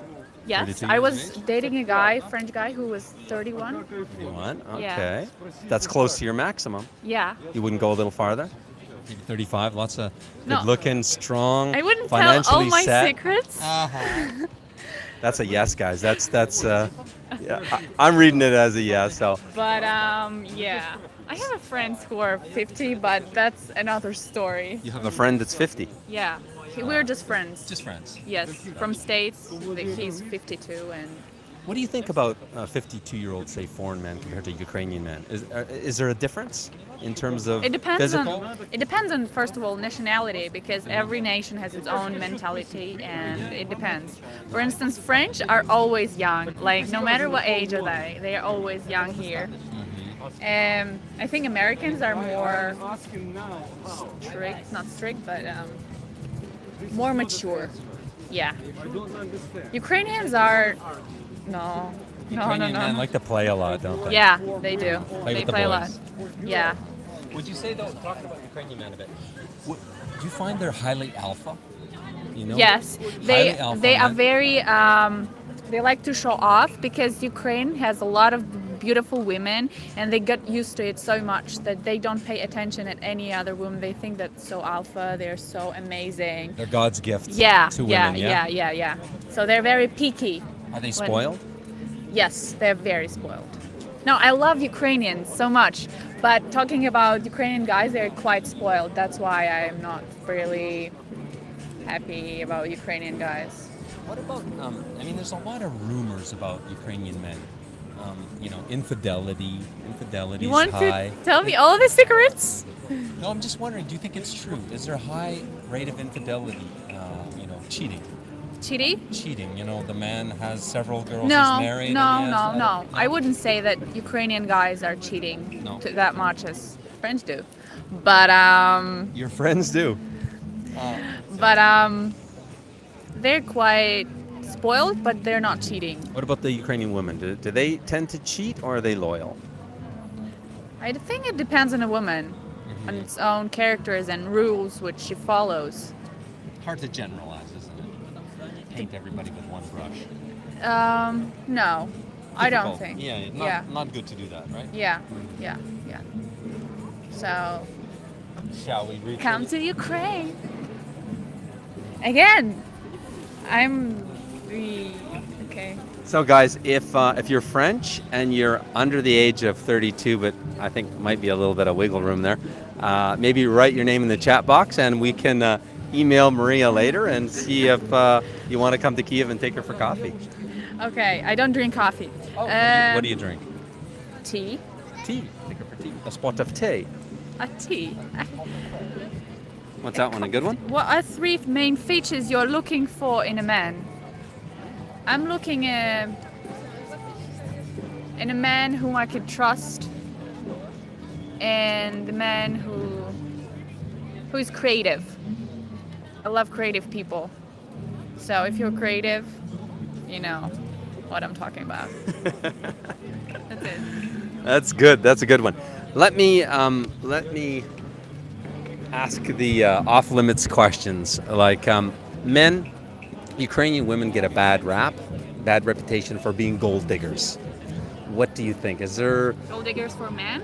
Yes, 32 I years was of age? dating a guy, French guy, who was 31. 31, Yeah. okay. That's close to your maximum. Yeah. You wouldn't go a little farther? Maybe 35, lots of No. good-looking, strong, I wouldn't tell financially all my set. secrets. That's a yes, guys. That's yeah. I'm reading it as a yes. So But yeah, I have friends who are 50, but that's another story. you have a friend that's 50. Yeah, we're just friends. Just friends. Yes, from States. He's 52, and What do you think about a 52-year-old, say, foreign man compared to Ukrainian man? Is there a difference in terms of it depends physical? on it depends on first of all nationality, because every nation has its own mentality, and it depends. For instance, French are always young. Like no matter what age are they are always young here. I think Americans are more strict, not strict, but more mature. Yeah. Ukrainians are no. Ukrainian men like to play a lot, don't they? Yeah, they do. Play they with the play a boys. lot. Yeah. Would you say, though, talking about Ukrainian men a bit, do you find they're highly alpha? You know? Yes, Highly alpha they are men? very they like to show off, because Ukraine has a lot of beautiful women, and they get used to it so much that they don't pay attention at any other woman. They think that's so alpha, they're so amazing. They're God's gift Yeah, to yeah, women, yeah? yeah. So they're very picky. Are they when- spoiled? Yes, they're very spoiled. No, I love Ukrainians so much, but talking about Ukrainian guys, they're quite spoiled. That's why I'm not really happy about Ukrainian guys. What about, there's a lot of rumors about Ukrainian men. Infidelity You is want high. to tell me all the secrets? No, I'm just wondering, do you think it's true? Is there a high rate of infidelity, cheating? Cheating, the man has several girls No, he's married. and he has no. I wouldn't say that Ukrainian guys are cheating No. that much as French do. But Your friends do. they're quite spoiled, but they're not cheating. What about the Ukrainian women? Do they tend to cheat, or are they loyal? I think it depends on a woman, on its own characters and rules which she follows. Hard to generalize, isn't it? Paint everybody with one brush. No, I don't Difficult. think. Yeah, not good to do that, right? Yeah. So Shall we reach come to Ukraine again. Okay. So, guys, if you're French and you're under the age of 32, but I think might be a little bit of wiggle room there, maybe write your name in the chat box, and we can email Maria later and see if you want to come to Kiev and take her for coffee. Okay, I don't drink coffee. What do you drink? Tea. Tea. Take her for tea. A spot of tea. A tea. What's that one? A good one? What are 3 main features you're looking for in a man? I'm looking in a man whom I could trust, and a man who is creative. I love creative people. So if you're creative, you know what I'm talking about. That's it. That's good. That's a good one. Let me ask the off limits questions. Like men, Ukrainian women get a bad rap, bad reputation for being gold diggers. What do you think? Is there Gold diggers for men?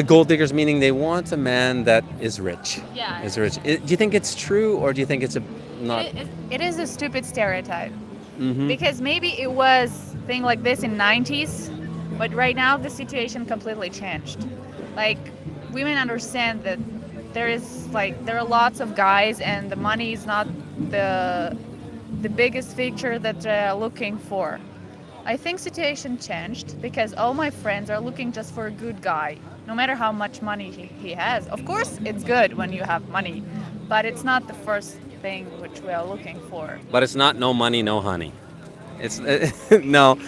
gold diggers meaning they want a man that is rich? Yeah. Is rich. Do you think it's true, or do you think it's a not? It is a stupid stereotype. Mhm. Because maybe it was thing like this in 90s, but right now the situation completely changed. Like women understand that there are lots of guys and the money is not the biggest feature that they're looking for. I think situation changed because all my friends are looking just for a good guy, no matter how much money he has. Of course, it's good when you have money, but it's not the first thing which we are looking for. But it's not no money, no honey. It's no.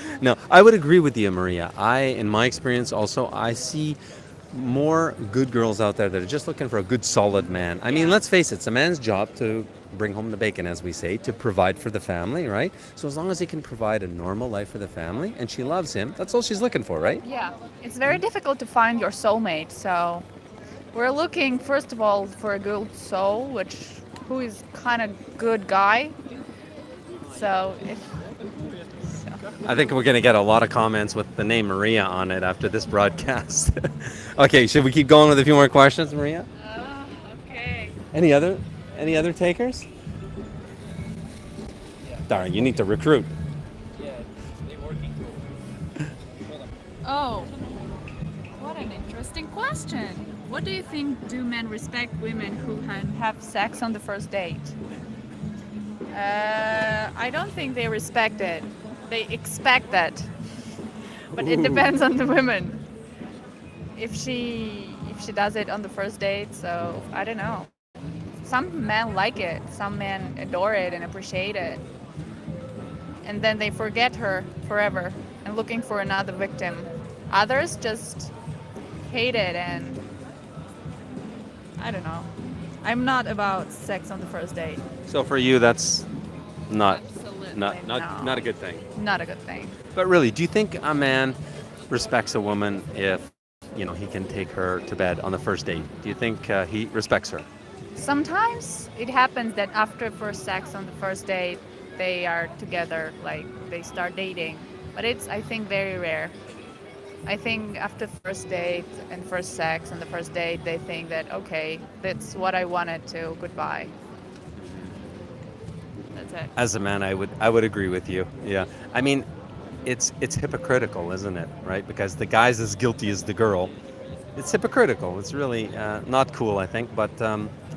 I would agree with you, Maria. In my experience, also, I see more good girls out there that are just looking for a good, solid man. I mean, let's face it, it's a man's job to bring home the bacon, as we say, to provide for the family, right? So as long as he can provide a normal life for the family and she loves him, that's all she's looking for, right? Yeah, it's very difficult to find your soulmate. So we're looking, first of all, for a good soul, who is kind of good guy. So I think we're going to get a lot of comments with the name Maria on it after this broadcast. Okay, should we keep going with a few more questions, Maria? okay. Any other takers? Darn, you need to recruit. Oh, what an interesting question. What do you think, do men respect women who have sex on the first date? I don't think they respect it. They expect that. But it depends on the woman. If she does it on the first date, so I don't know. Some men like it. Some men adore it and appreciate it. And then they forget her forever and looking for another victim. Others just hate it, and I don't know. I'm not about sex on the first date. So for you, that's not No. a good thing. Not a good thing. But really, do you think a man respects a woman if he can take her to bed on the first date? Do you think he respects her? Sometimes it happens that after first sex on the first date, they are together, like they start dating. But it's, I think, very rare. I think after first date and first sex on the first date, they think that, okay, that's what I wanted to, goodbye. That's it. As a man, I would agree with you. Yeah. I mean, it's hypocritical, isn't it? Right? Because the guy's as guilty as the girl. It's hypocritical. It's really not cool, I think. But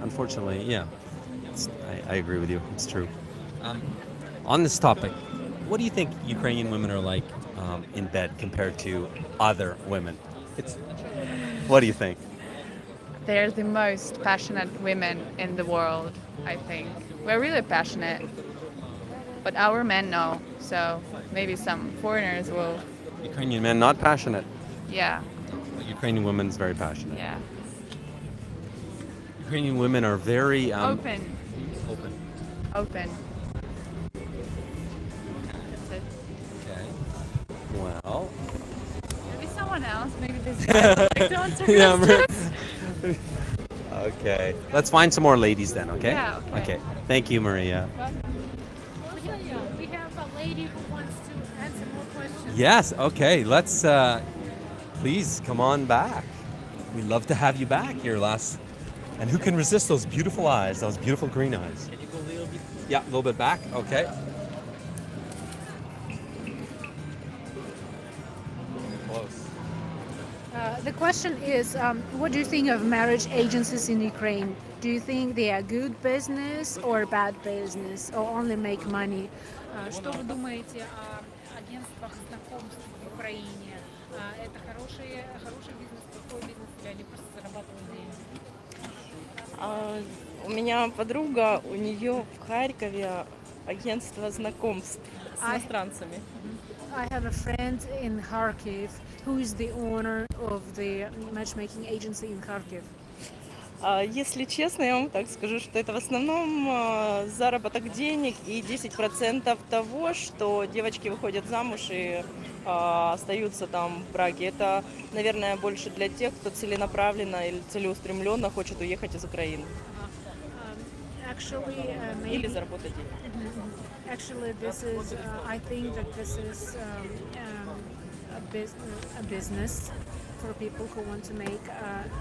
unfortunately, yeah, I agree with you. It's true. On this topic, what do you think Ukrainian women are like in bed compared to other women? What do you think? They're the most passionate women in the world, I think. We're really passionate. But our men know, so maybe some foreigners will, Ukrainian men not passionate. yeah, Ukrainian women is very passionate. yeah. Ukrainian women are very Open. open. That's it. Okay. Well. Maybe someone else, maybe this guy would like to answer Yeah, questions. Okay. Let's find some more ladies then, okay? Yeah, okay. Okay. Thank you, Maria. We have a lady who wants to answer more questions. Yes, okay. Let's please come on back. We'd love to have you back here, lass. And who can resist those beautiful eyes, those beautiful green eyes? Can you go a little bit? Yeah, a little bit back. Okay. Close. The question is, what do you think of marriage agencies in Ukraine? Do you think they are good business or bad business, or only make money? Что вы думаете о агентствах знакомств в Украине? Это хороший бизнес, плохой бизнес, или они просто зарабатывают деньги? У меня подруга, у нее в Харькове агентство знакомств с I- иностранцами. I have a friend in Kharkiv who is the owner of the matchmaking agency in Kharkiv. Если честно, я вам так скажу, что это в основном заработок денег и 10% того, что девочки выходят замуж и остаются там в браке. Это, наверное, больше для тех, кто целенаправленно или целеустремленно хочет уехать из Украины Actually, или maybe. заработать денег. Actually, this is. I think that this is a business for people who want to make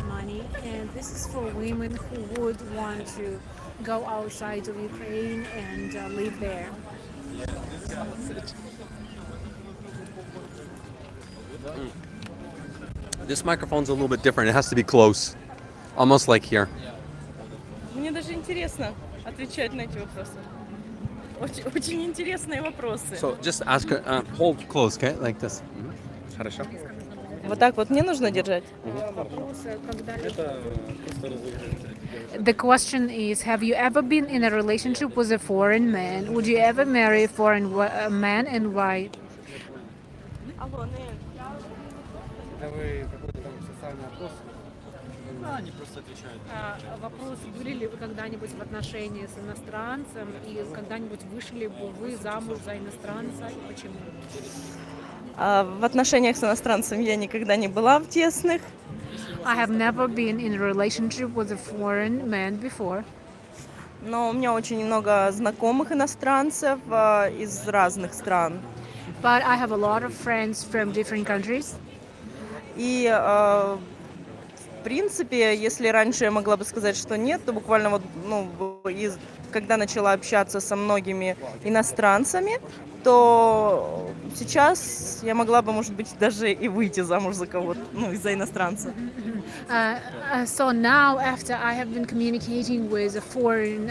money, and this is for women who would want to go outside of Ukraine and live there. This microphone's a little bit different. It has to be close, almost like here. Мне даже интересно отвечать на эти вопросы. Очень интересные вопросы. So just ask her, hold close, okay? Like this. Хорошо. Вот так вот мне нужно держать? The question is, have you ever been in a relationship with a foreign man? Would you ever marry a foreign man, and why? Алло, Вопрос, были ли вы когда-нибудь в отношении с иностранцем, и когда-нибудь вышли бы вы замуж за иностранца, и почему? В отношениях с иностранцем я никогда не была в тесных. I have never been in a relationship with a foreign man before. Но у меня очень много знакомых иностранцев из разных стран. But I have a lot of friends from different countries. И в принципе, если раньше я могла бы сказать, что нет, то буквально вот, когда начала общаться со многими иностранцами, то сейчас я могла бы, может быть, даже и выйти замуж за кого-то, из-за иностранца. So now, after I have been communicating with foreign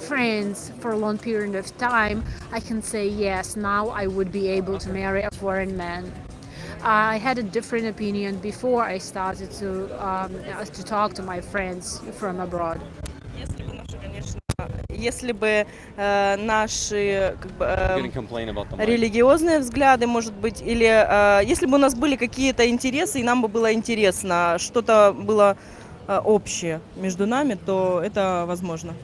friends for a long period of time, I can say yes, now I would be able to marry a foreign man. I had a different opinion before I started to talk to my friends from abroad. Если бы наши Gonna complain about the mic. религиозные взгляды, может быть, или если бы у нас были какие-то интересы, и нам бы было интересно, что-то было общее между нами, то это возможно.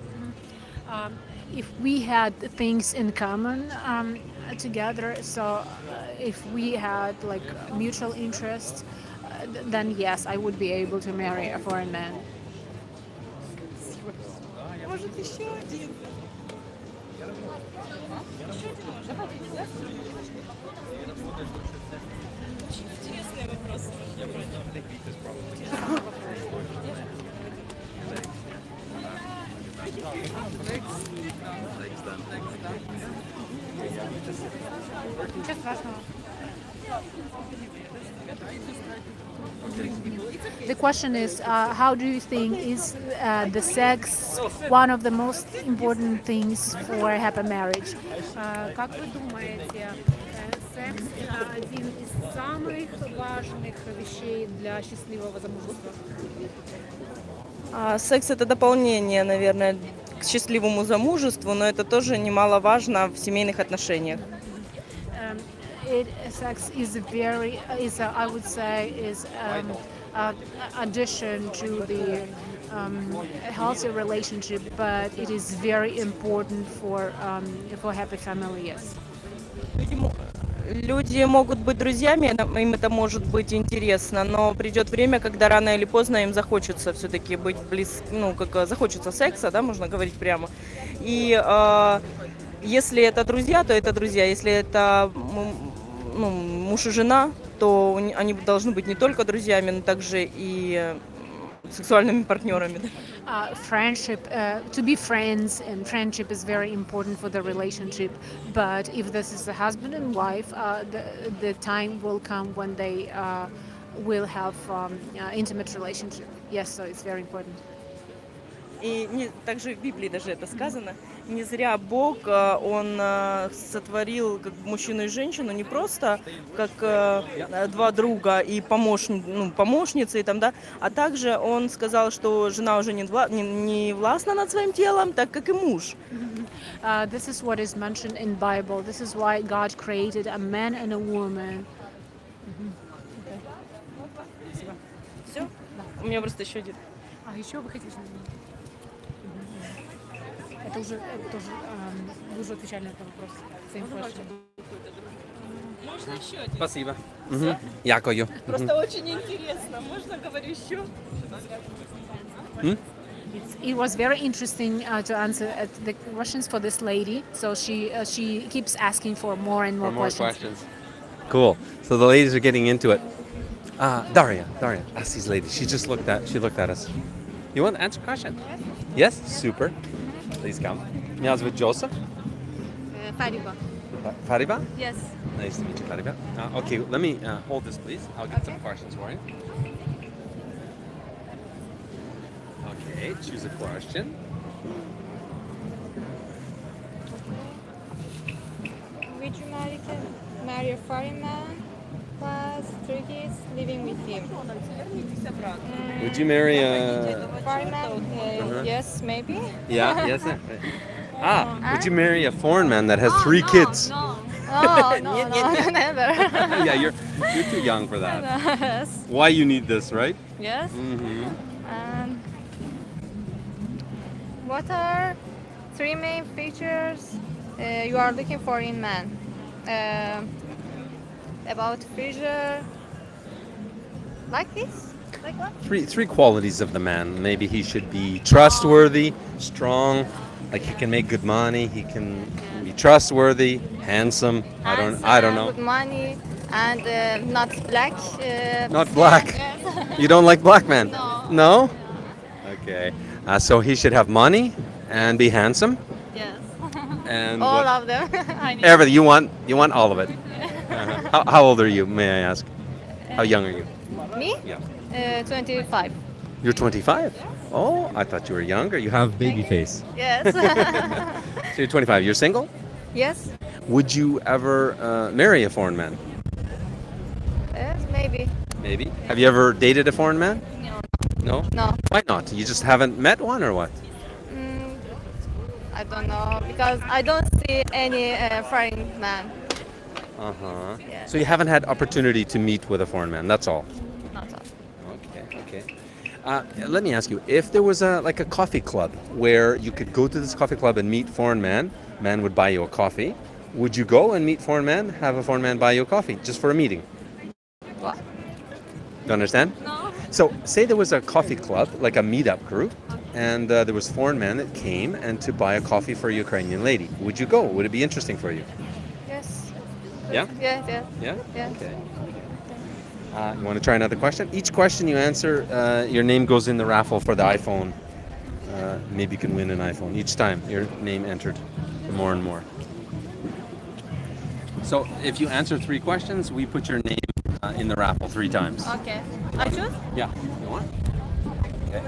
If we had things in common together, so if we had like mutual interests, then yes, I would be able to marry a foreign man. Может, еще один? Интересный вопрос. Ничего страшного. The question is, how do you think is the sex one of the most important things for a happy marriage? Как вы думаете, секс один из самых важных вещей для счастливого замужества? Секс — это дополнение, наверное, к счастливому замужеству, но это тоже немаловажно в семейных отношениях. Sex is I would say, is addition to the healthy relationship, but it is very important for happy family. Yes. Люди могут быть друзьями, им это может быть интересно, но придет время, когда рано или поздно им захочется все-таки быть захочется секса, да, можно говорить прямо. И если это друзья, то это друзья. Если это муж и жена, то они должны быть не только друзьями, но также и сексуальными партнерами. Friendship, to be friends, and friendship is very important for the relationship. But if this is a husband and wife, the time will come when they will have intimate relationship. Yes, so it's very important. И также в Библии даже это сказано. Не зря Бог, Он сотворил как мужчину и женщину не просто как два друга и помощницы, и там, да, а также Он сказал, что жена уже не властна над своим телом, так как и муж. This is what is mentioned in Bible. This is why God created a man and a woman. Все? У меня просто еще один. А еще вы хотите? Это уже тоже вы уже отвечали на этот вопрос. Same question. Можно еще один? Спасибо. Дякую. Просто очень интересно. Можно говорю еще? It was very interesting to answer the questions for this lady. So she keeps asking for more and more, questions. Cool. So the ladies are getting into it. Daria, ask these ladies. She looked at us. You want to answer a question? Yes? Super. Please come. Меня зовут Joseph. Fariba. Fariba? Yes. Nice to meet you, Fariba. Okay, let me hold this, please. I'll get some questions for you. Okay, choose a question. Would you marry a foreign man plus 3 kids living with him? Would you marry a... Foreign man? Yes, maybe. Yeah, yes. Would you marry a foreign man that has 3 kids? Oh, no, never. Yeah, you're too young for that. Yes. Why you need this, right? Yes. Mm-hmm. What are 3 main features you are looking for in man? About figure, like this? Like what? Three qualities of the man. Maybe he should be trustworthy, strong, like he can make good money, he can be trustworthy, handsome. I don't know. Good money and not black. Not black. Yes. You don't like black men? No. No? Okay. So he should have money and be handsome. Yes. And All what- of them. I need. everything. You want all of it. How old are you, may I ask? How young are you? Me? Yeah. 25. You're 25? Oh, I thought you were younger. You have baby face. Yes. So you're 25. You're single? Yes. Would you ever marry a foreign man? Yes, maybe. Maybe. Have you ever dated a foreign man? No. No. Why not? You just haven't met one, or what? I don't know because I don't see any foreign man. Uh-huh. Yeah. So you haven't had opportunity to meet with a foreign man. That's all. Not all. Okay. Let me ask you, if there was a coffee club where you could go to this coffee club and meet foreign man would buy you a coffee, would you go and meet foreign man, have a foreign man buy you a coffee, just for a meeting? What? You understand? No. So say there was a coffee club, like a meetup group, and there was foreign man that came and to buy a coffee for a Ukrainian lady. Would you go? Would it be interesting for you? Yes. Yeah? Yes. Yes. Yeah? Yeah. Okay. You want to try another question? Each question you answer, your name goes in the raffle for the iPhone. Maybe you can win an iPhone each time your name entered, more and more. So if you answer 3 questions, we put your name in the raffle 3 times. Okay. I choose? Yeah. You want? Okay.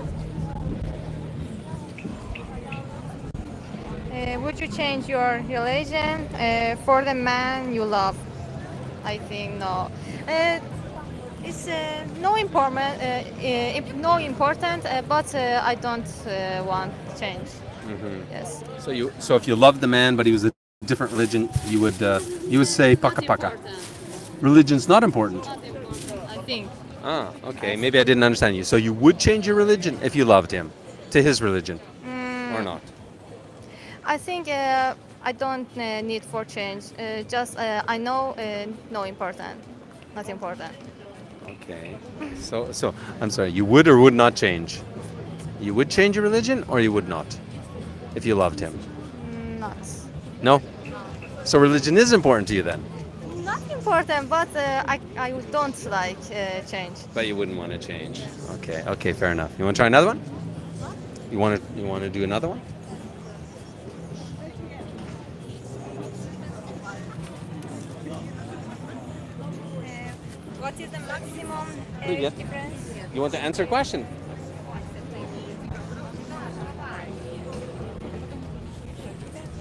Would you change your religion for the man you love? I think no. It's no important, but I don't want to change. Yes. So if you loved the man, but he was a different religion, you would say paka paka. Religion's not important. I think. Ah, okay. Maybe I didn't understand you. So you would change your religion if you loved him to his religion, or not? I think I don't need for change. Just I know no important, not important. Okay. So I'm sorry. You would or would not change? You would change your religion, or you would not, if you loved him? Not. No. So religion is important to you then, Not important, but I don't like change. but you wouldn't want to change. Okay. Okay. Fair enough. You want to try another one? You want to do another one? What is the maximum Yeah. difference? You want to answer a question?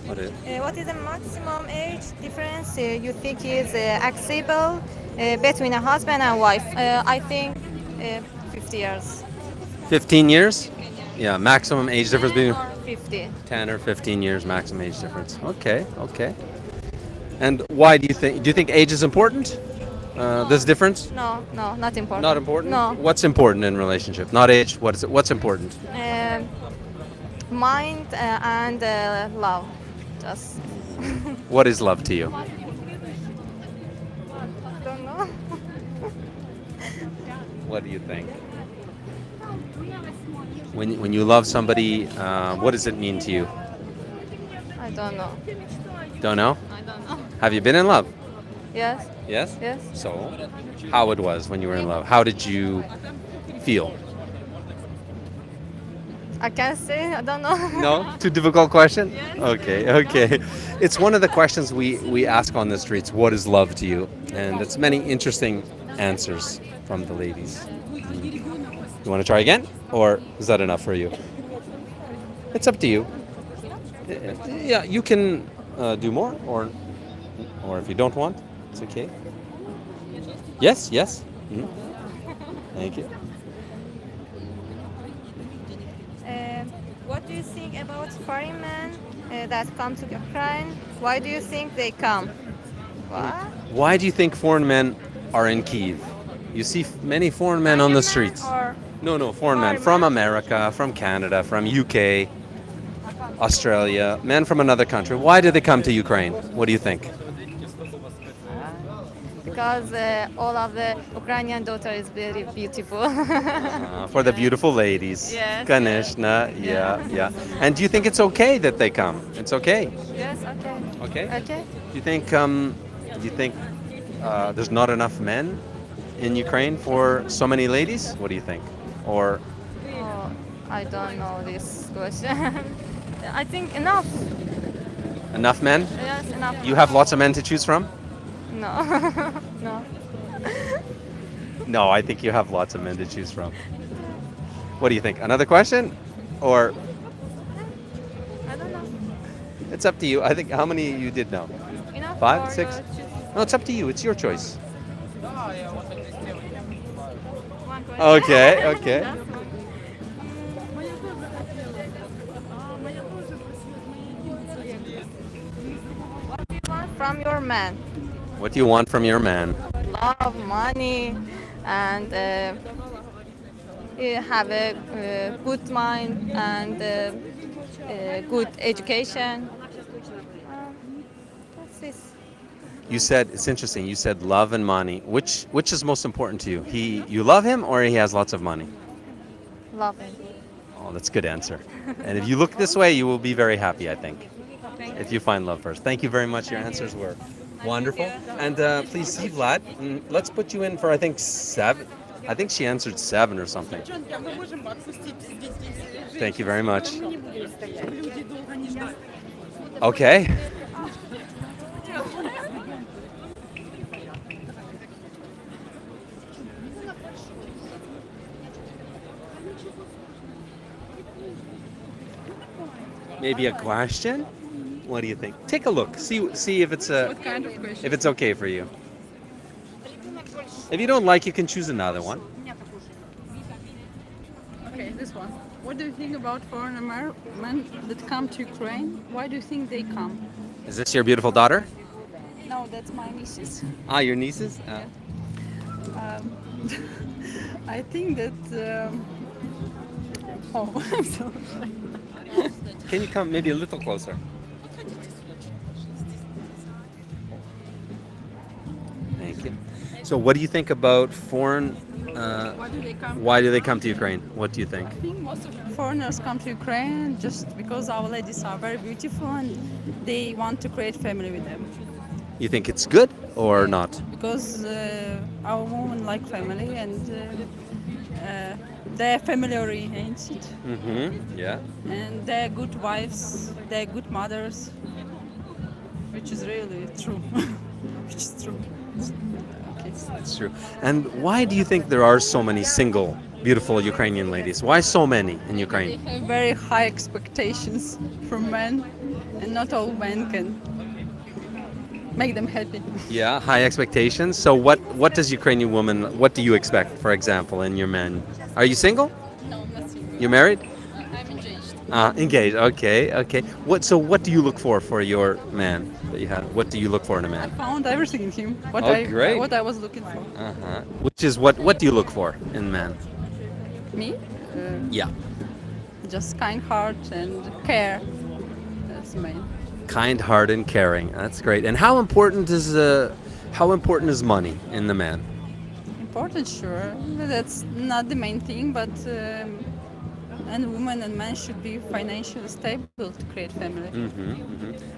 What is the maximum age difference you think is acceptable between a husband and wife? I think 50 years. 15 years? Yeah, maximum age difference between 50. 10 or 15 years maximum age difference. Okay, okay. And why do you think age is important? This difference? No, no, not important. Not important? No. What's important in relationship? Not age. What is it? What's important? Mind and love. Just What is love to you? don't know. What do you think? When you love somebody, what does it mean to you? I don't know. Don't know? I don't know. Have you been in love? Yes. Yes? Yes. So, how it was when you were in love? How did you feel? I can't say. I don't know. No? Too difficult question? Okay, okay. It's one of the questions we ask on the streets. What is love to you? And it's many interesting answers from the ladies. You want to try again? Or is that enough for you? It's up to you. Yeah, you can do more, or if you don't want, it's okay. Yes, yes. Mhm. Thank you. What do you think about foreign men that come to Ukraine? Why do you think they come? What? Why do you think foreign men are in Kiev? You see many foreign men on the streets. Or No, foreign men from America, from Canada, from UK, Australia, men from another country. Why do they come to Ukraine? What do you think? because all of the Ukrainian daughter is very beautiful. For the beautiful ladies. Yes, Kanishna, yeah. And do you think it's okay that they come? It's okay. Yes, okay. Okay. Okay. Do you think there's not enough men in Ukraine for so many ladies? What do you think? Or Oh, I don't know this question. I think enough. enough men? Yes, enough. You have lots of men to choose from? No. No. No, I think you have lots of men to choose from. What do you think? Another question? Or I don't know. it's up to you. I think how many you did know? Enough. 5, or 6? you choose No, it's up to you. It's your choice. one question? Okay. From your man. What do you want from your man? Love, money, and have a good mind and good education. That's it. You said it's interesting. You said love and money. Which is most important to you? You love him or he has lots of money? Love him. Oh, that's a good answer. And if you look this way, you will be very happy, I think. If you find love first. Thank you very much. Your answers were wonderful. And please see Vlad. Let's put you in for, I think, 7. I think she answered 7 or something. Thank you very much. Okay. Maybe a question? What do you think? Take a look. See if it's What kind of question? if it's okay for you. If you don't like, you can choose another one. Okay, this one. What do you think about foreign men that come to Ukraine? Why do you think they come? Is this your beautiful daughter? No, that's my nieces. Ah, your nieces? I think that. Oh, I'm so sorry. Can you come maybe a little closer? Thank you. So, what do you think about foreign? Why do they come? Why do they come to Ukraine? What do you think? I think most of foreigners come to Ukraine just because our ladies are very beautiful and they want to create family with them. You think it's good or not? Because our women like family and they're family oriented Mm-hmm. Yeah. and they're good wives, they're good mothers, which is really true. Which is true. Okay. That's true. And why do you think there are so many single, beautiful Ukrainian ladies? Why so many in They Ukraine? have very high expectations from men, and not all men can make them happy. Yeah, high expectations. So, what does Ukrainian woman? What do you expect, for example, in your man? Are you single? No, not single. You're married? I'm engaged. Engaged. Okay. Okay. What do you look for your man that you have? What do you look for in a man? Found everything in him. Oh, great. What I was looking for. Uh-huh. Which is what do you look for in man? Me, Yeah. just kind heart and care. That's main. Kind heart and caring. That's great. And how important is money in the man? Important, sure. But that's not the main thing, but and woman and man should be financially stable to create family.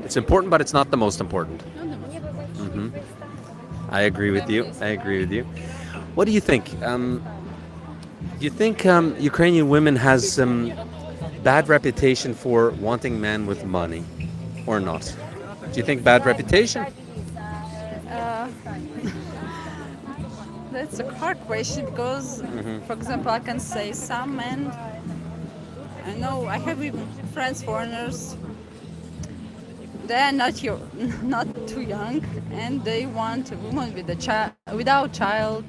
It's important, but it's not the most important. Not the most. I agree with you. What do you think? Do you think Ukrainian women has some bad reputation for wanting men with money, or not? Do you think bad reputation? That's a hard question because, for example, I can say some men. I know I have even friends foreigners. They are not too young, and they want a woman with a child, without child,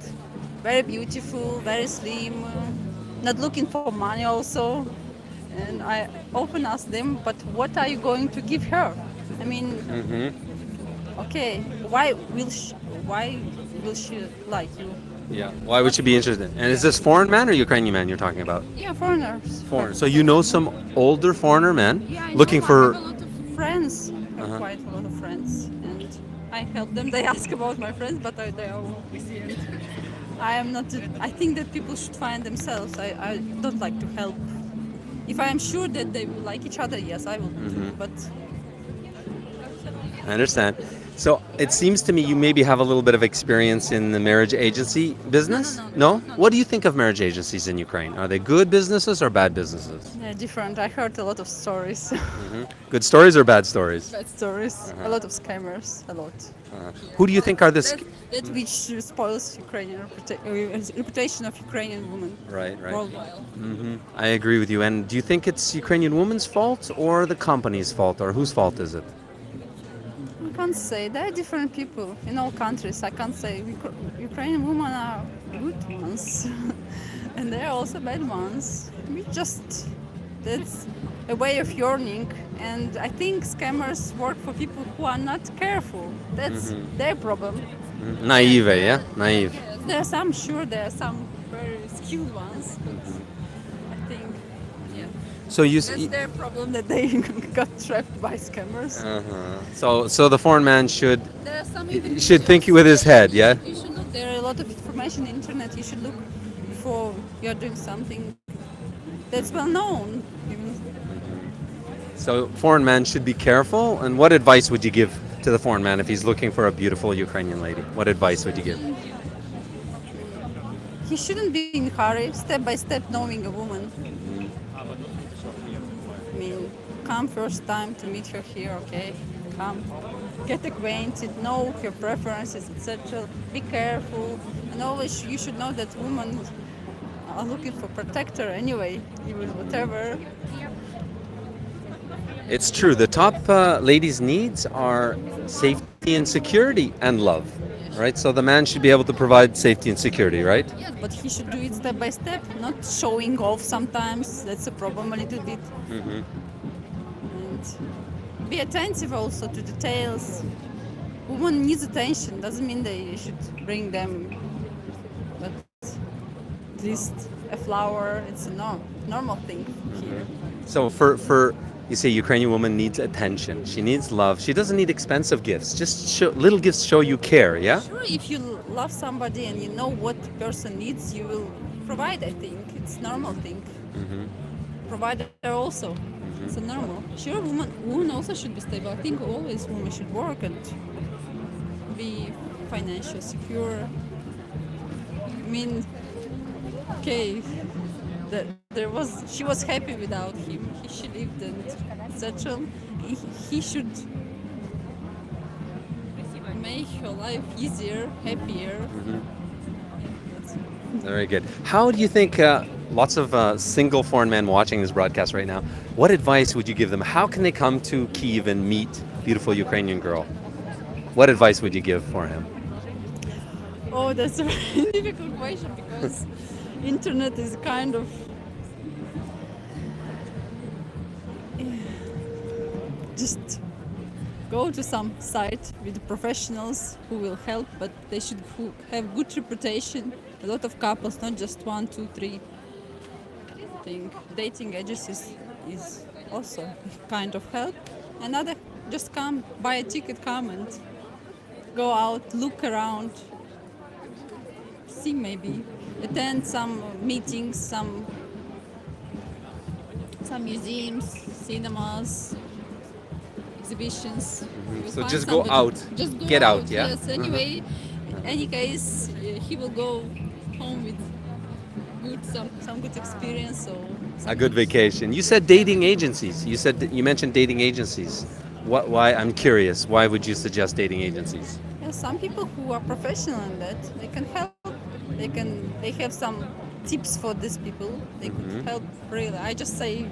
very beautiful, very slim, not looking for money also. And I often ask them, but what are you going to give her? I mean, okay, why will she like you? Yeah. Why would she be interested? And is this foreign man or Ukrainian man you're talking about? Yeah, foreigners. Foreign. So you know some older foreigner men Yeah, I looking know, for. I have a lot of friends. I have quite a lot of friends, and I help them. They ask about my friends, but they are all busy. And I am not. I think that people should find themselves. I don't like to help. If I am sure that they will like each other, yes, I will. But I understand. So it seems to me you maybe have a little bit of experience in the marriage agency business? No. What do you think of marriage agencies in Ukraine? Are they good businesses or bad businesses? they're different. I heard a lot of stories. Good stories or bad stories? Bad stories. A lot of scammers. A lot. Who do you think are the That which spoils Ukrainian reputation of Ukrainian women Right. worldwide. I agree with you. And do you think it's Ukrainian women's fault or the company's fault, or whose fault is it? I can't say. There are different people in all countries. I can't say Ukrainian women are good ones, and there are also bad ones. That's a way of earning, and I think scammers work for people who are not careful. That's their problem. Naive, yeah? Naive. There are some, sure, there are some very skilled ones, but I think, yeah, So that's their problem that they got trapped by scammers. So the foreign man should There are some think with his head, yeah? You should look. There are a lot of information on the internet. You should look before you're doing something that's well known. So foreign man should be careful. And what advice would you give to the foreign man if he's looking for a beautiful Ukrainian lady? What advice would you give? He shouldn't be in a hurry, step by step knowing a woman. I mean, come first time to meet her here, okay? Come, get acquainted, know her preferences, etc. Be careful, and always you should know that women are looking for protector anyway, even whatever. It's true. The top ladies' needs are safety and security and love, right? So the man should be able to provide safety and security, right? Yeah, but he should do it step by step, not showing off sometimes. That's a problem a little bit. And be attentive also to details. Woman needs attention. Doesn't mean they should bring them, but at least a flower. It's a normal thing here. So for you say Ukrainian woman needs attention. She needs love. She doesn't need expensive gifts. Just little gifts show you care, yeah? Sure, if you love somebody and you know what person needs, you will provide. I think it's normal thing. Provider also. It's a normal. Sure, woman also should be stable. I think always women should work and be financially secure. I mean, okay, she was happy without him. She lived and etc. He should make her life easier, happier. Very good. How do you think lots of single foreign men watching this broadcast right now, what advice would you give them? How can they come to Kiev and meet beautiful Ukrainian girl? What advice would you give for him? Oh, that's a very difficult question because internet is kind of just go to some site with professionals who will help, but they should have good reputation. A lot of couples, not just 1, 2, 3. I think dating agencies is also kind of help. Another, just come, buy a ticket, come and go out, look around, see maybe, attend some meetings, some museums, cinemas, exhibitions. You So find just go somebody- out, Just go get out, yeah? Yes. Anyway, any case, he will go home with some good experience. So A good vacation. You said dating agencies. You mentioned dating agencies. Why? I'm curious. Why would you suggest dating agencies? yeah, some people who are professional in that, they can help. They have some tips for these people. They could help really. I just say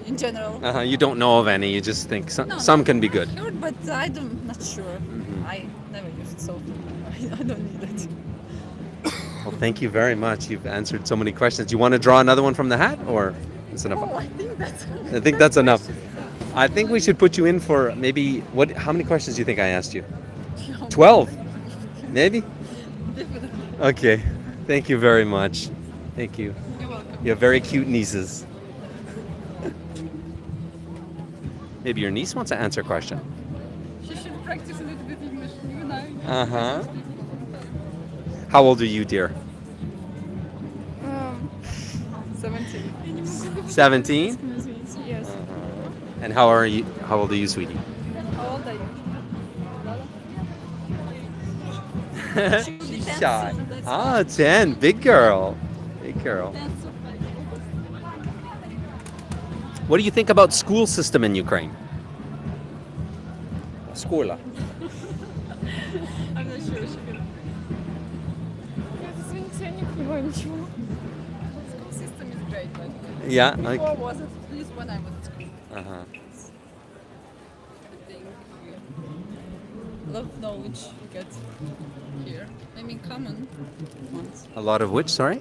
in general. You don't know of any. You just think No, some can be good. Sure, but I'm not sure. I never used so I don't need it. Well, thank you very much. You've answered so many questions. You want to draw another one from the hat, or is enough? Oh, I I think that's enough. I think we should put you in for maybe what? How many questions do you think I asked you? 12, maybe. Okay. Thank you very much. Thank you. You're welcome. You have very cute nieces. Maybe your niece wants to answer a question. She should practice a little bit English. You and I. Uh-huh. How old are you, dear? 17. 17? Yes. And how old are you, sweetie? How old are you? She's shy. 10. Big girl. Big girl. What do you think about school system in Ukraine? Школа. I'm not sure. Извините, я не понимаю ничего. School system is great, but Yeah. before was it? At least when I was at school. Uh-huh. Everything. A lot of knowledge you get here. I mean, common ones. A lot of which, sorry?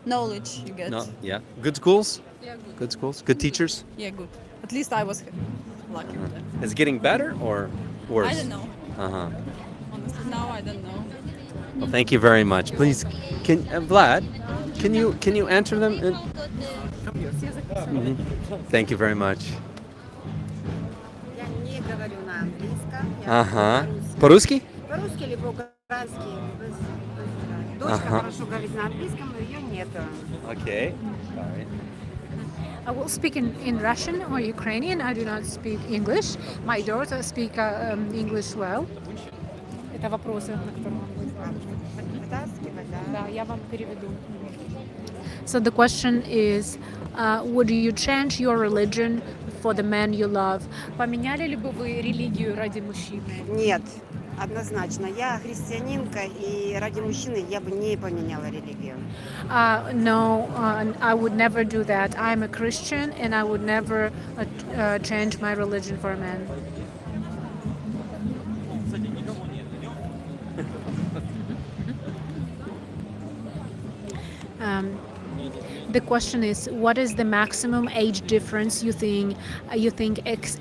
Knowledge you get. No. Yeah. Good schools? Yeah, good. Good schools? Good teachers? Yeah, good. At least I was lucky with that. Is it getting better or worse? I don't know. Uh-huh. Honestly, now I don't know. Well, thank you very much. Please, Vlad, can you answer them? Thank you very much. Я не говорю на английском. Ага. По-русски? По-русски или по-украински. Дочка хорошо говорит на английском, но ее нету. Okay. Sorry. I will speak in Russian or Ukrainian. I do not speak English. My daughter speak English well. Это вопросы, на которые вам будет Да, я вам переведу. So the question is, would you change your religion for the man you love? Поменяли ли бы вы религию ради мужчины? Нет, однозначно. Я христианинка, и ради мужчины я бы не поменяла религию. No, I would never do that. I'm a Christian and I would never change my religion for a man. The question is, what is the maximum age difference you think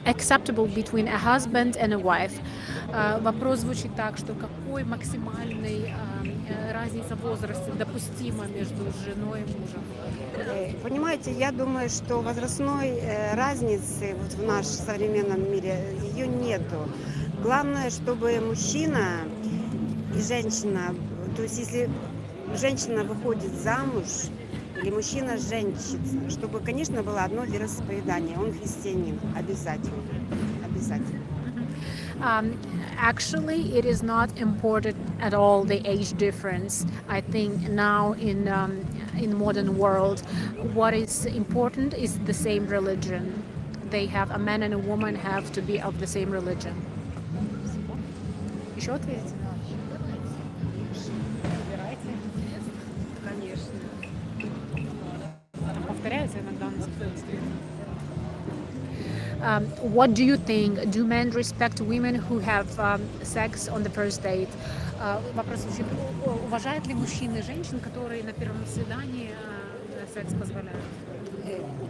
acceptable between a husband and a wife? Вопрос звучит так, что какой максимальный разница в возрасте допустима между женой и мужем? Понимаете, я думаю, что возрастной разницы вот в нашем современном мире ее нету. Главное, чтобы мужчина и женщина, то есть если женщина выходит замуж или мужчина женщится, чтобы, конечно, было одно вероисповедание. Он христианин, обязательно, обязательно. Actually, it is not important at all, the age difference. I think now in modern world, what is important is the same religion. A man and a woman have to be of the same religion. Еще ответить? What do you think? Do men respect women who have sex on the first date? Вопрос звучит: уважают ли мужчины женщин, которые на первом свидании секс позволяют?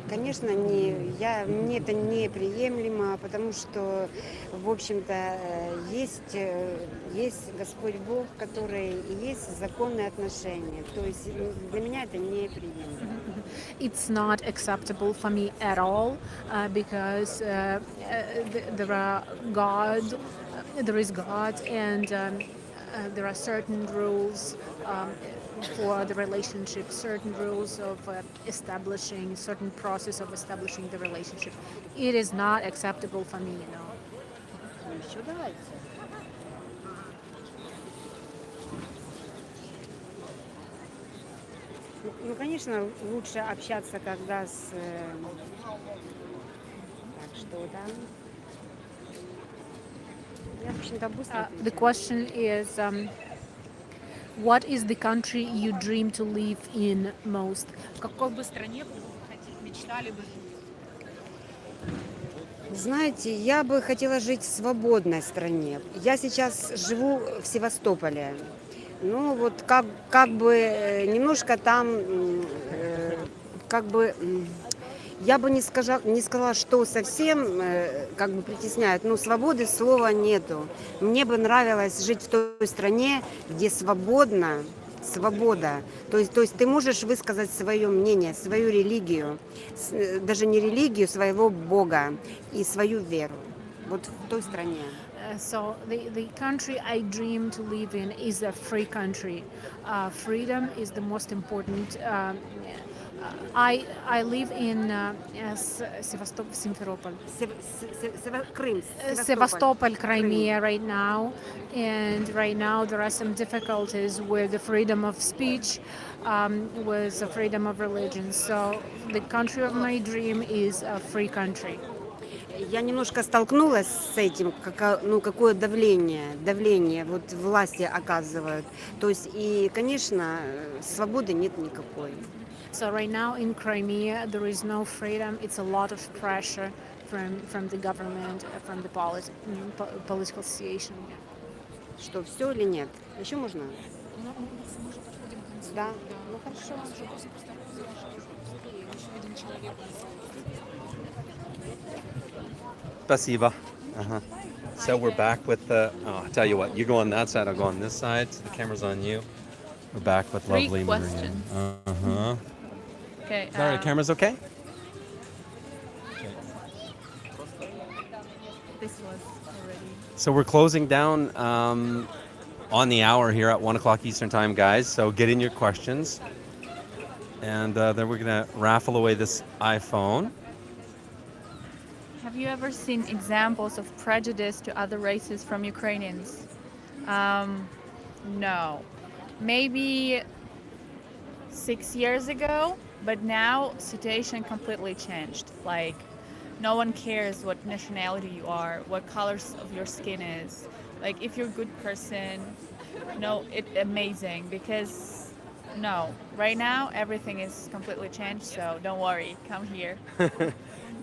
Конечно, мне это неприемлемо, потому что, в общем-то, есть Господь Бог, который и есть законные отношения. То есть для меня это неприемлемо. It's not acceptable for me at all because there are God, there is God, and there are certain rules for the relationship, certain rules of establishing, certain process of establishing the relationship. It is not acceptable for me, you know. Еще давайте. Ну, конечно, лучше общаться, когда Так что, да. Я, в общем-то, быстро The question is, what is the country you dream to live in most? В какой бы стране вы мечтали бы жить? Знаете, я бы хотела жить в свободной стране. Я сейчас живу в Севастополе. Ну, вот как бы немножко там, как бы, я бы не сказала, что совсем как бы притесняет, но свободы слова нету. Мне бы нравилось жить в той стране, где свобода. То есть ты можешь высказать свое мнение, свою религию, даже не религию, своего Бога и свою веру. Вот в той стране. So the country I dream to live in is a free country. Freedom is the most important. I live in Simferopol. Sevastopol, Crimea right now, and right now there are some difficulties with the freedom of speech, with the freedom of religion. So the country of my dream is a free country. Я немножко столкнулась с этим, какое давление вот власти оказывают. То есть и, конечно, свободы нет никакой. So right now in Crimea there is no freedom. It's a lot of pressure from the government, from the political situation. Что, все или нет? Еще можно? Да, ну хорошо. Spasiba. So we're back with the. Oh, I'll tell you what. You go on that side. I'll go on this side. So the camera's on you. We're back with Three lovely questions. Maria. Okay. Is that right? Camera's okay? This was already. So we're closing down on the hour here at 1 o'clock Eastern Time, guys. So get in your questions. And then we're going to raffle away this iPhone. Have you ever seen examples of prejudice to other races from Ukrainians? No. Maybe 6 years ago, but now situation completely changed. Like, no one cares what nationality you are, what colors of your skin is. Like, if you're a good person, no, it's amazing because no, right now everything is completely changed. So don't worry, come here.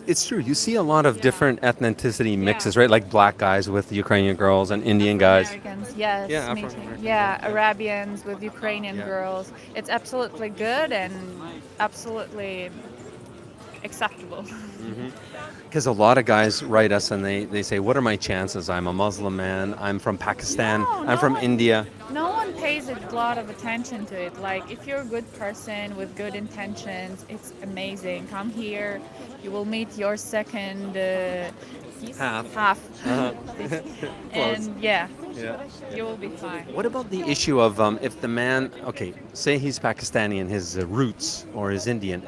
It's true. You see a lot of different ethnicity mixes, right? Like black guys with Ukrainian girls and Indian guys. Americans, yes, Yeah, me too. Afro-Americans, Yeah, yeah. Arabians with Ukrainian Yeah. girls. It's absolutely good and absolutely acceptable. Because a lot of guys write us and they say, what are my chances? I'm a Muslim man. I'm from Pakistan. I'm from India. No one pays a lot of attention to it. Like, if you're a good person with good intentions, it's amazing. Come here, you will meet your second half. And yeah, you will be fine. What about the issue of if the man, okay, say he's Pakistani in his roots or is Indian,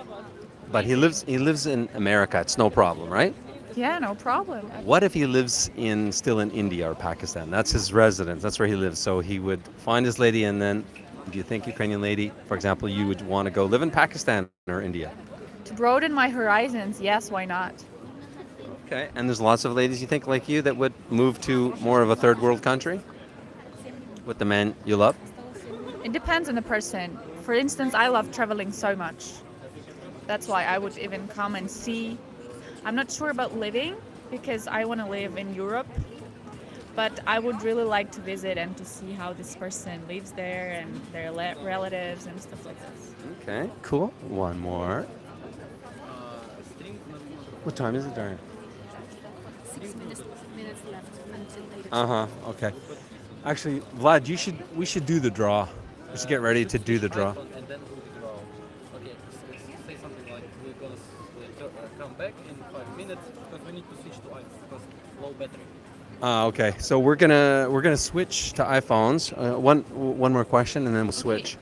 but he lives in America, it's no problem, right? Yeah, no problem. What if he lives still in India or Pakistan? That's his residence. That's where he lives. So he would find his lady, and then, do you think Ukrainian lady, for example, you would want to go live in Pakistan or India? To broaden my horizons, yes, why not? Okay. And there's lots of ladies you think like you that would move to more of a third world country with the man you love? It depends on the person. For instance, I love traveling so much. That's why I would even come and see. I'm not sure about living because I want to live in Europe, but I would really like to visit and to see how this person lives there and their relatives and stuff like this. Okay, cool. One more. What time is it, Darian? 6 minutes left until 8 Okay. Actually, Vlad, we should do the draw. We should get ready to do the draw. And then do the draw. Okay, say something like we're gonna come back in 5 minutes because we need to switch to iPhone because low battery. Okay. So we're gonna switch to iPhones. One more question, and then we'll switch.